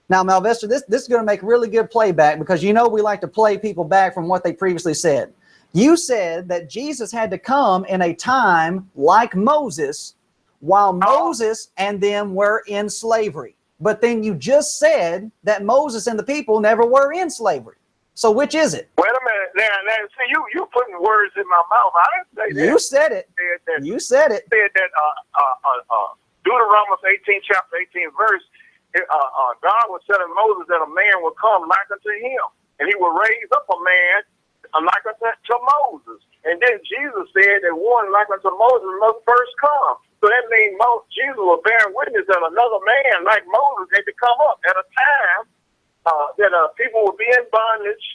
Now, Malvester, this is going to make really good playback because you know we like to play people back from what they previously said. You said that Jesus had to come in a time like Moses, while Moses and them were in slavery. But then you just said that Moses and the people never were in slavery. So which is it? Wait a minute. Now see, you putting words in my mouth. I didn't say that. You said it. You said it. Said that Deuteronomy 18, chapter 18, verse. God was telling Moses that a man would come like unto him, and he would raise up a man like unto Moses. And then Jesus said that one like unto Moses must first come. So that means Jesus was bearing witness that another man like Moses had to come up at a time that people would be in bondage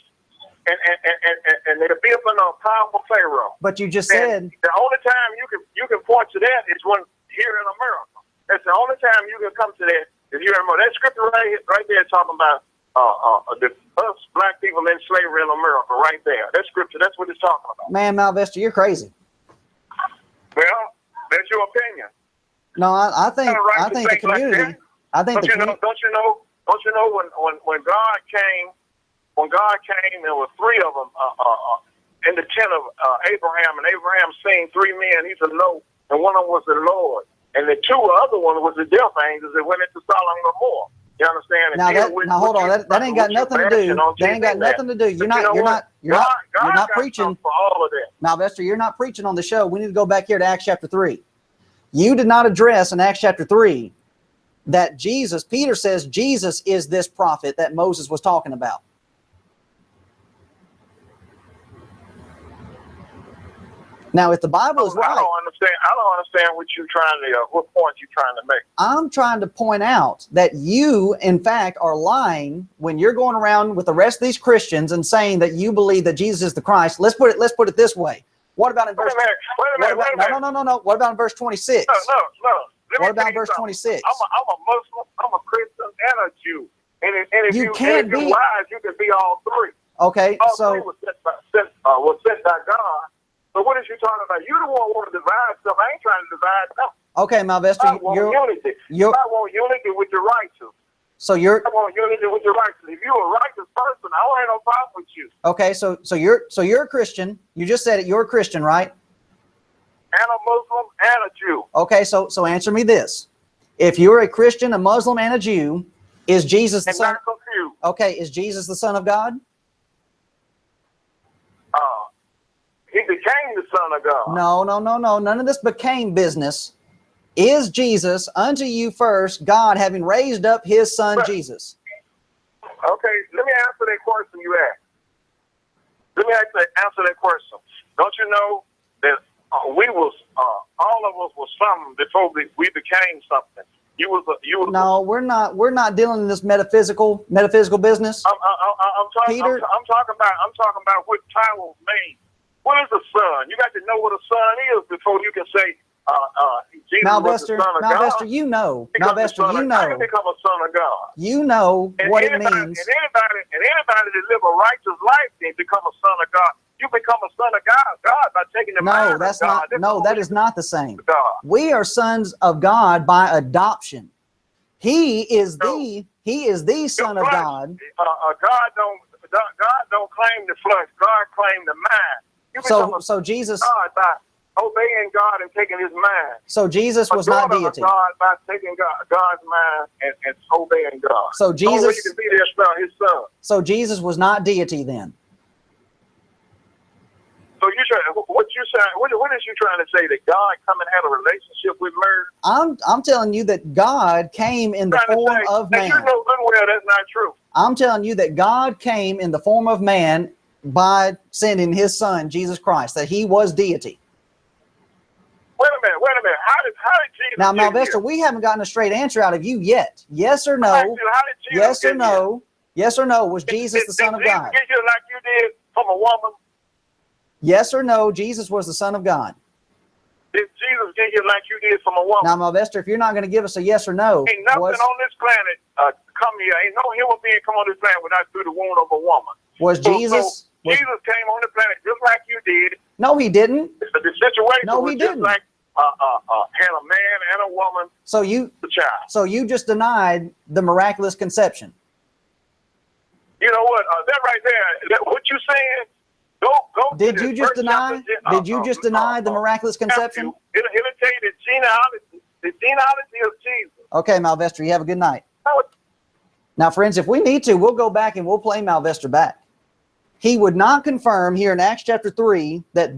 and they'd be up in a powerful Pharaoh. But you just said the only time you can point to that is when here in America. That's the only time you can come to that. If you remember that scripture right there talking about us black people in slavery in America, right there. That scripture, that's what it's talking about. Man, Malvester, you're crazy. Well, that's your opinion. No, I think the community. Like don't you know when God came, there were three of them in the tent of Abraham, and Abraham seen three men. He said no, and one of them was the Lord. And the two other ones was the death angels that went into Sodom and Gomorrah. You understand? Now hold on. That ain't got nothing to do. That ain't got nothing to do. You're not preaching for all of that. Now, Vester, you're not preaching on the show. We need to go back here to Acts chapter 3. You did not address in Acts chapter 3 that Jesus, Peter says Jesus is this prophet that Moses was talking about. Now, if the Bible is right, I don't understand what you're trying to. What point you're trying to make? I'm trying to point out that you, in fact, are lying when you're going around with the rest of these Christians and saying that you believe that Jesus is the Christ. Let's put it this way. What about in verse? Wait a minute. No. What about in verse 26? No. What about verse 26? I'm a Muslim. I'm a Christian and a Jew. And if you can't be wise, you can be all three. Okay, all so three was sent by God. So what is you talking about? You the one who want to divide stuff. I ain't trying to divide stuff. Okay, Malvester, I want unity. I want unity with the righteous. So I want unity with the righteous. If you're a righteous person, I don't have no problem with you. Okay, so you're a Christian. You just said it. You're a Christian, right? And a Muslim and a Jew. Okay, so answer me this: if you're a Christian, a Muslim, and a Jew, is Jesus the Son? Okay, is Jesus the Son of God? He became the Son of God. No. None of this became business. Is Jesus unto you first God, having raised up his Son Jesus? Okay, let me answer that question you asked. Let me answer that question. Don't you know that all of us was something before we became something? No, we're not dealing in this metaphysical business. I'm talking about what titles mean. What is a son? You got to know what a son is before you can say Jesus was the Son of God. Malvester, you know. Malvester, you know. I can become a son of God. You know what it means. And anybody that live a righteous life can become a son of God. You become a son of God by taking the mind of God. That is not the same. We are sons of God by adoption. He is the Son of God. God don't claim the flesh. God claims the mind. So Jesus, God by obeying God and taking his mind. So Jesus was not deity. God by taking God's mind and obeying God. So Jesus, you can be his son. So Jesus was not deity then. So what is you trying to say, that God come and had a relationship with Mary? I'm telling you that God came in the form of man. You know good well that's not true. I'm telling you that God came in the form of man by sending his Son Jesus Christ, that he was deity. Wait a minute. How did Jesus Now, Malvester, we haven't gotten a straight answer out of you yet. Yes or no? Yes or no? Yes or no? Was Jesus the Son of God? Did Jesus get you like you did from a woman? Yes or no? Jesus was the Son of God. Did Jesus get you like you did from a woman? Now, Malvester, if you're not going to give us a yes or no, ain't nothing on this planet come here. Ain't no human being come on this planet without through the womb of a woman. Was Jesus? Jesus came on the planet just like you did. No, he didn't. The situation was just like had a man and a woman. So you, the child. So you just denied the miraculous conception. You know what? That right there. What you saying? Go. Did you just deny? Did you just deny the miraculous conception? It'll tell you the genealogy of Jesus. Okay, Malvester, you have a good night. Now, friends, if we need to, we'll go back and we'll play Malvester back. He would not confirm here in Acts chapter 3 that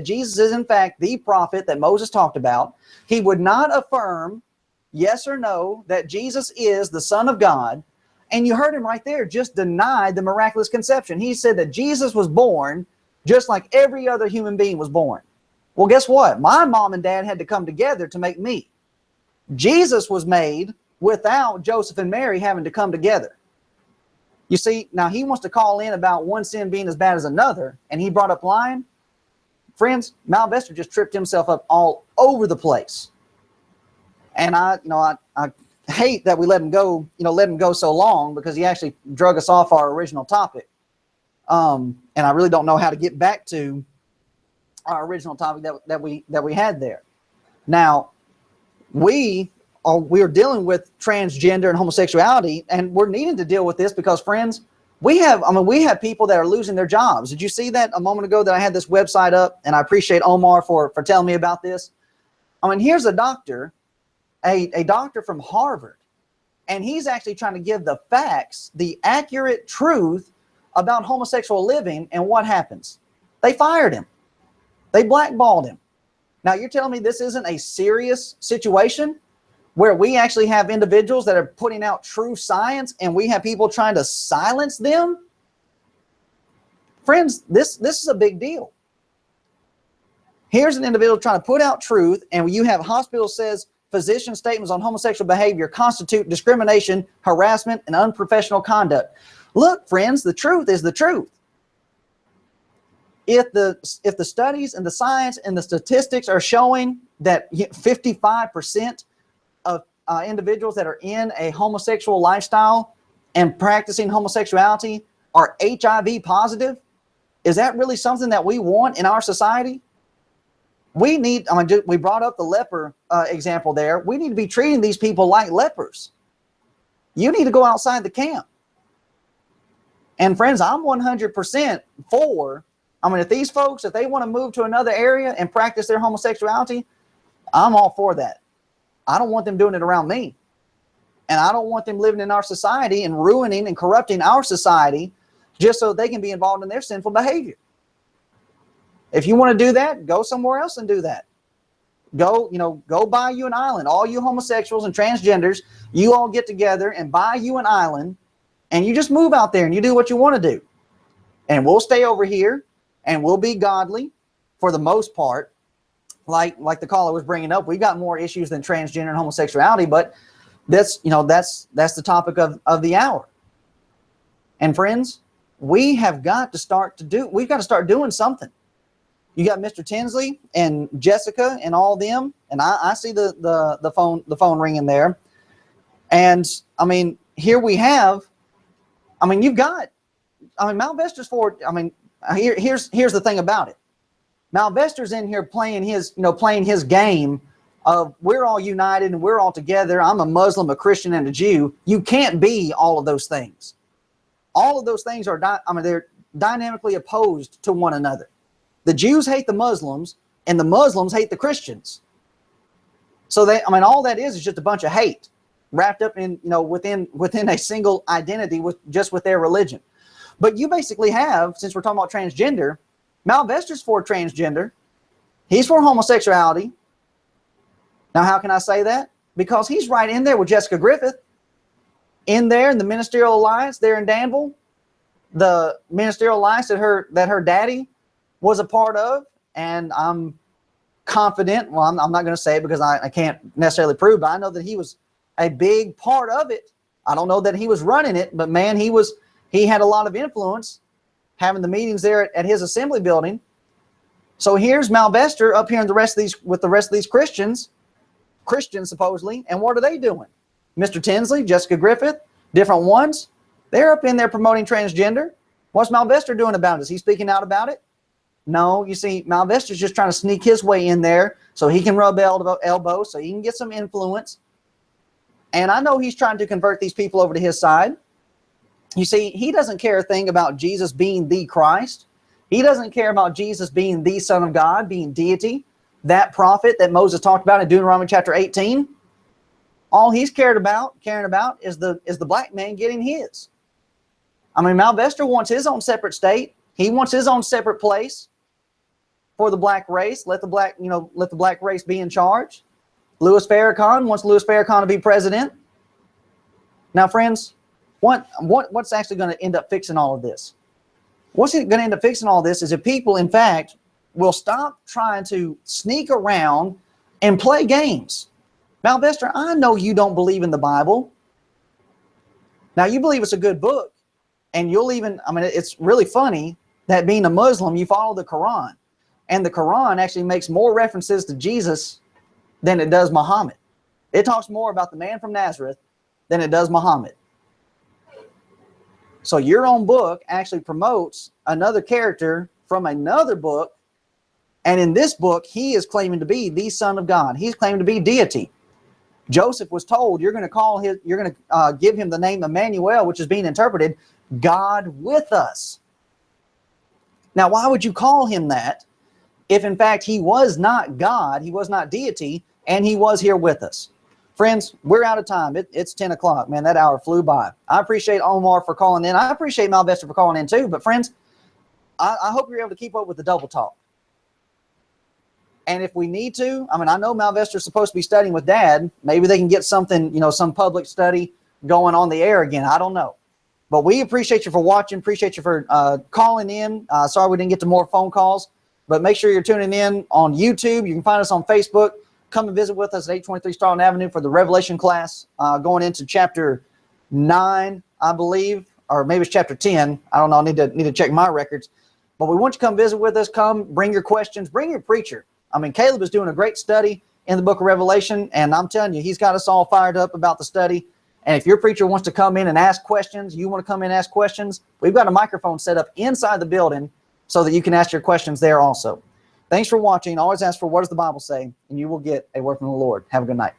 Jesus is in fact the prophet that Moses talked about. He would not affirm, yes or no, that Jesus is the Son of God. And you heard him right there, just denied the miraculous conception. He said that Jesus was born just like every other human being was born. Well, guess what? My mom and dad had to come together to make me. Jesus was made without Joseph and Mary having to come together. You see, now he wants to call in about one sin being as bad as another, and he brought up lying. Friends, Malvester just tripped himself up all over the place. And I hate that we let him go so long, because he actually drug us off our original topic. And I really don't know how to get back to our original topic that we had there. Now, we are dealing with transgender and homosexuality, and we're needing to deal with this because, friends, we have people that are losing their jobs. Did you see that a moment ago that I had this website up? And I appreciate Omar for telling me about this. I mean, here's a doctor, a doctor from Harvard, and he's actually trying to give the facts, the accurate truth about homosexual living. And what happens? They fired him. They blackballed him. Now you're telling me this isn't a serious situation where we actually have individuals that are putting out true science and we have people trying to silence them? Friends, this is a big deal. Here's an individual trying to put out truth, and you have hospital says physician statements on homosexual behavior constitute discrimination, harassment, and unprofessional conduct. Look, friends, the truth is the truth. If the studies and the science and the statistics are showing that 55% of individuals that are in a homosexual lifestyle and practicing homosexuality are HIV positive, is that really something that we want in our society? We need, we brought up the leper example there. We need to be treating these people like lepers. You need to go outside the camp. And friends, I'm 100% for, if these folks, if they want to move to another area and practice their homosexuality, I'm all for that. I don't want them doing it around me. And I don't want them living in our society and ruining and corrupting our society just so they can be involved in their sinful behavior. If you want to do that, go somewhere else and do that. Go buy you an island. All you homosexuals and transgenders, you all get together and buy you an island, and you just move out there and you do what you want to do. And we'll stay over here and we'll be godly for the most part. Like the caller was bringing up, we've got more issues than transgender and homosexuality, but that's the topic of the hour. And friends, we've got to start doing something. You got Mr. Tinsley and Jessica and all them, and I see the phone ringing there. And here we have, you've got, Malvester's for, here's the thing about it. Malvester's in here playing his game of we're all united and we're all together. I'm a Muslim, a Christian, and a Jew. You can't be all of those things. All of those things are, they're dynamically opposed to one another. The Jews hate the Muslims, and the Muslims hate the Christians. So all that is just a bunch of hate wrapped up in, within a single identity with their religion. But you basically have, since we're talking about transgender, Malvester's for transgender. He's for homosexuality. Now, how can I say that? Because he's right in there with Jessica Griffith, in there in the Ministerial Alliance there in Danville, the Ministerial Alliance that her daddy was a part of. And I'm confident, well, I'm not going to say it because I can't necessarily prove, but I know that he was a big part of it. I don't know that he was running it, but man, he had a lot of influence having the meetings there at his assembly building. So here's Malvester up here in with the rest of these Christians supposedly, and what are they doing? Mr. Tinsley, Jessica Griffith, different ones, they're up in there promoting transgender. What's Malvester doing about it? Is he speaking out about it? No, you see, Malvester's just trying to sneak his way in there so he can rub elbows, so he can get some influence. And I know he's trying to convert these people over to his side. You see, he doesn't care a thing about Jesus being the Christ. He doesn't care about Jesus being the Son of God, being deity, that prophet that Moses talked about in Deuteronomy chapter 18. All he's caring about is the black man getting his. Malvester wants his own separate state. He wants his own separate place for the black race. Let the black race be in charge. Louis Farrakhan wants Louis Farrakhan to be president. Now, friends, what's actually going to end up fixing all of this? What's going to end up fixing all this is if people, in fact, will stop trying to sneak around and play games. Malvester, I know you don't believe in the Bible. Now, you believe it's a good book, and you'll even, it's really funny that being a Muslim, you follow the Quran, and the Quran actually makes more references to Jesus than it does Muhammad. It talks more about the man from Nazareth than it does Muhammad. So your own book actually promotes another character from another book, and in this book, he is claiming to be the Son of God. He's claiming to be deity. Joseph was told, you're going to give him the name Emmanuel, which is being interpreted, God with us. Now, why would you call him that if in fact he was not God, he was not deity, and he was here with us? Friends, we're out of time. It's 10 o'clock. Man, that hour flew by. I appreciate Omar for calling in. I appreciate Malvester for calling in too. But friends, I hope you're able to keep up with the double talk. And if we need to, I mean, I know Malvester's supposed to be studying with Dad. Maybe they can get something, you know, some public study going on the air again. I don't know. But we appreciate you for watching. Appreciate you for calling in. Sorry we didn't get to more phone calls. But make sure you're tuning in on YouTube. You can find us on Facebook. Come and visit with us at 823 Starland Avenue for the Revelation class going into chapter 9, I believe. Or maybe it's chapter 10. I don't know. I need to check my records. But we want you to come visit with us. Come, bring your questions. Bring your preacher. I mean, Caleb is doing a great study in the book of Revelation, and I'm telling you, he's got us all fired up about the study. And if your preacher wants to come in and ask questions, you want to come in and ask questions, we've got a microphone set up inside the building so that you can ask your questions there also. Thanks for watching. Always ask for what does the Bible say, and you will get a word from the Lord. Have a good night.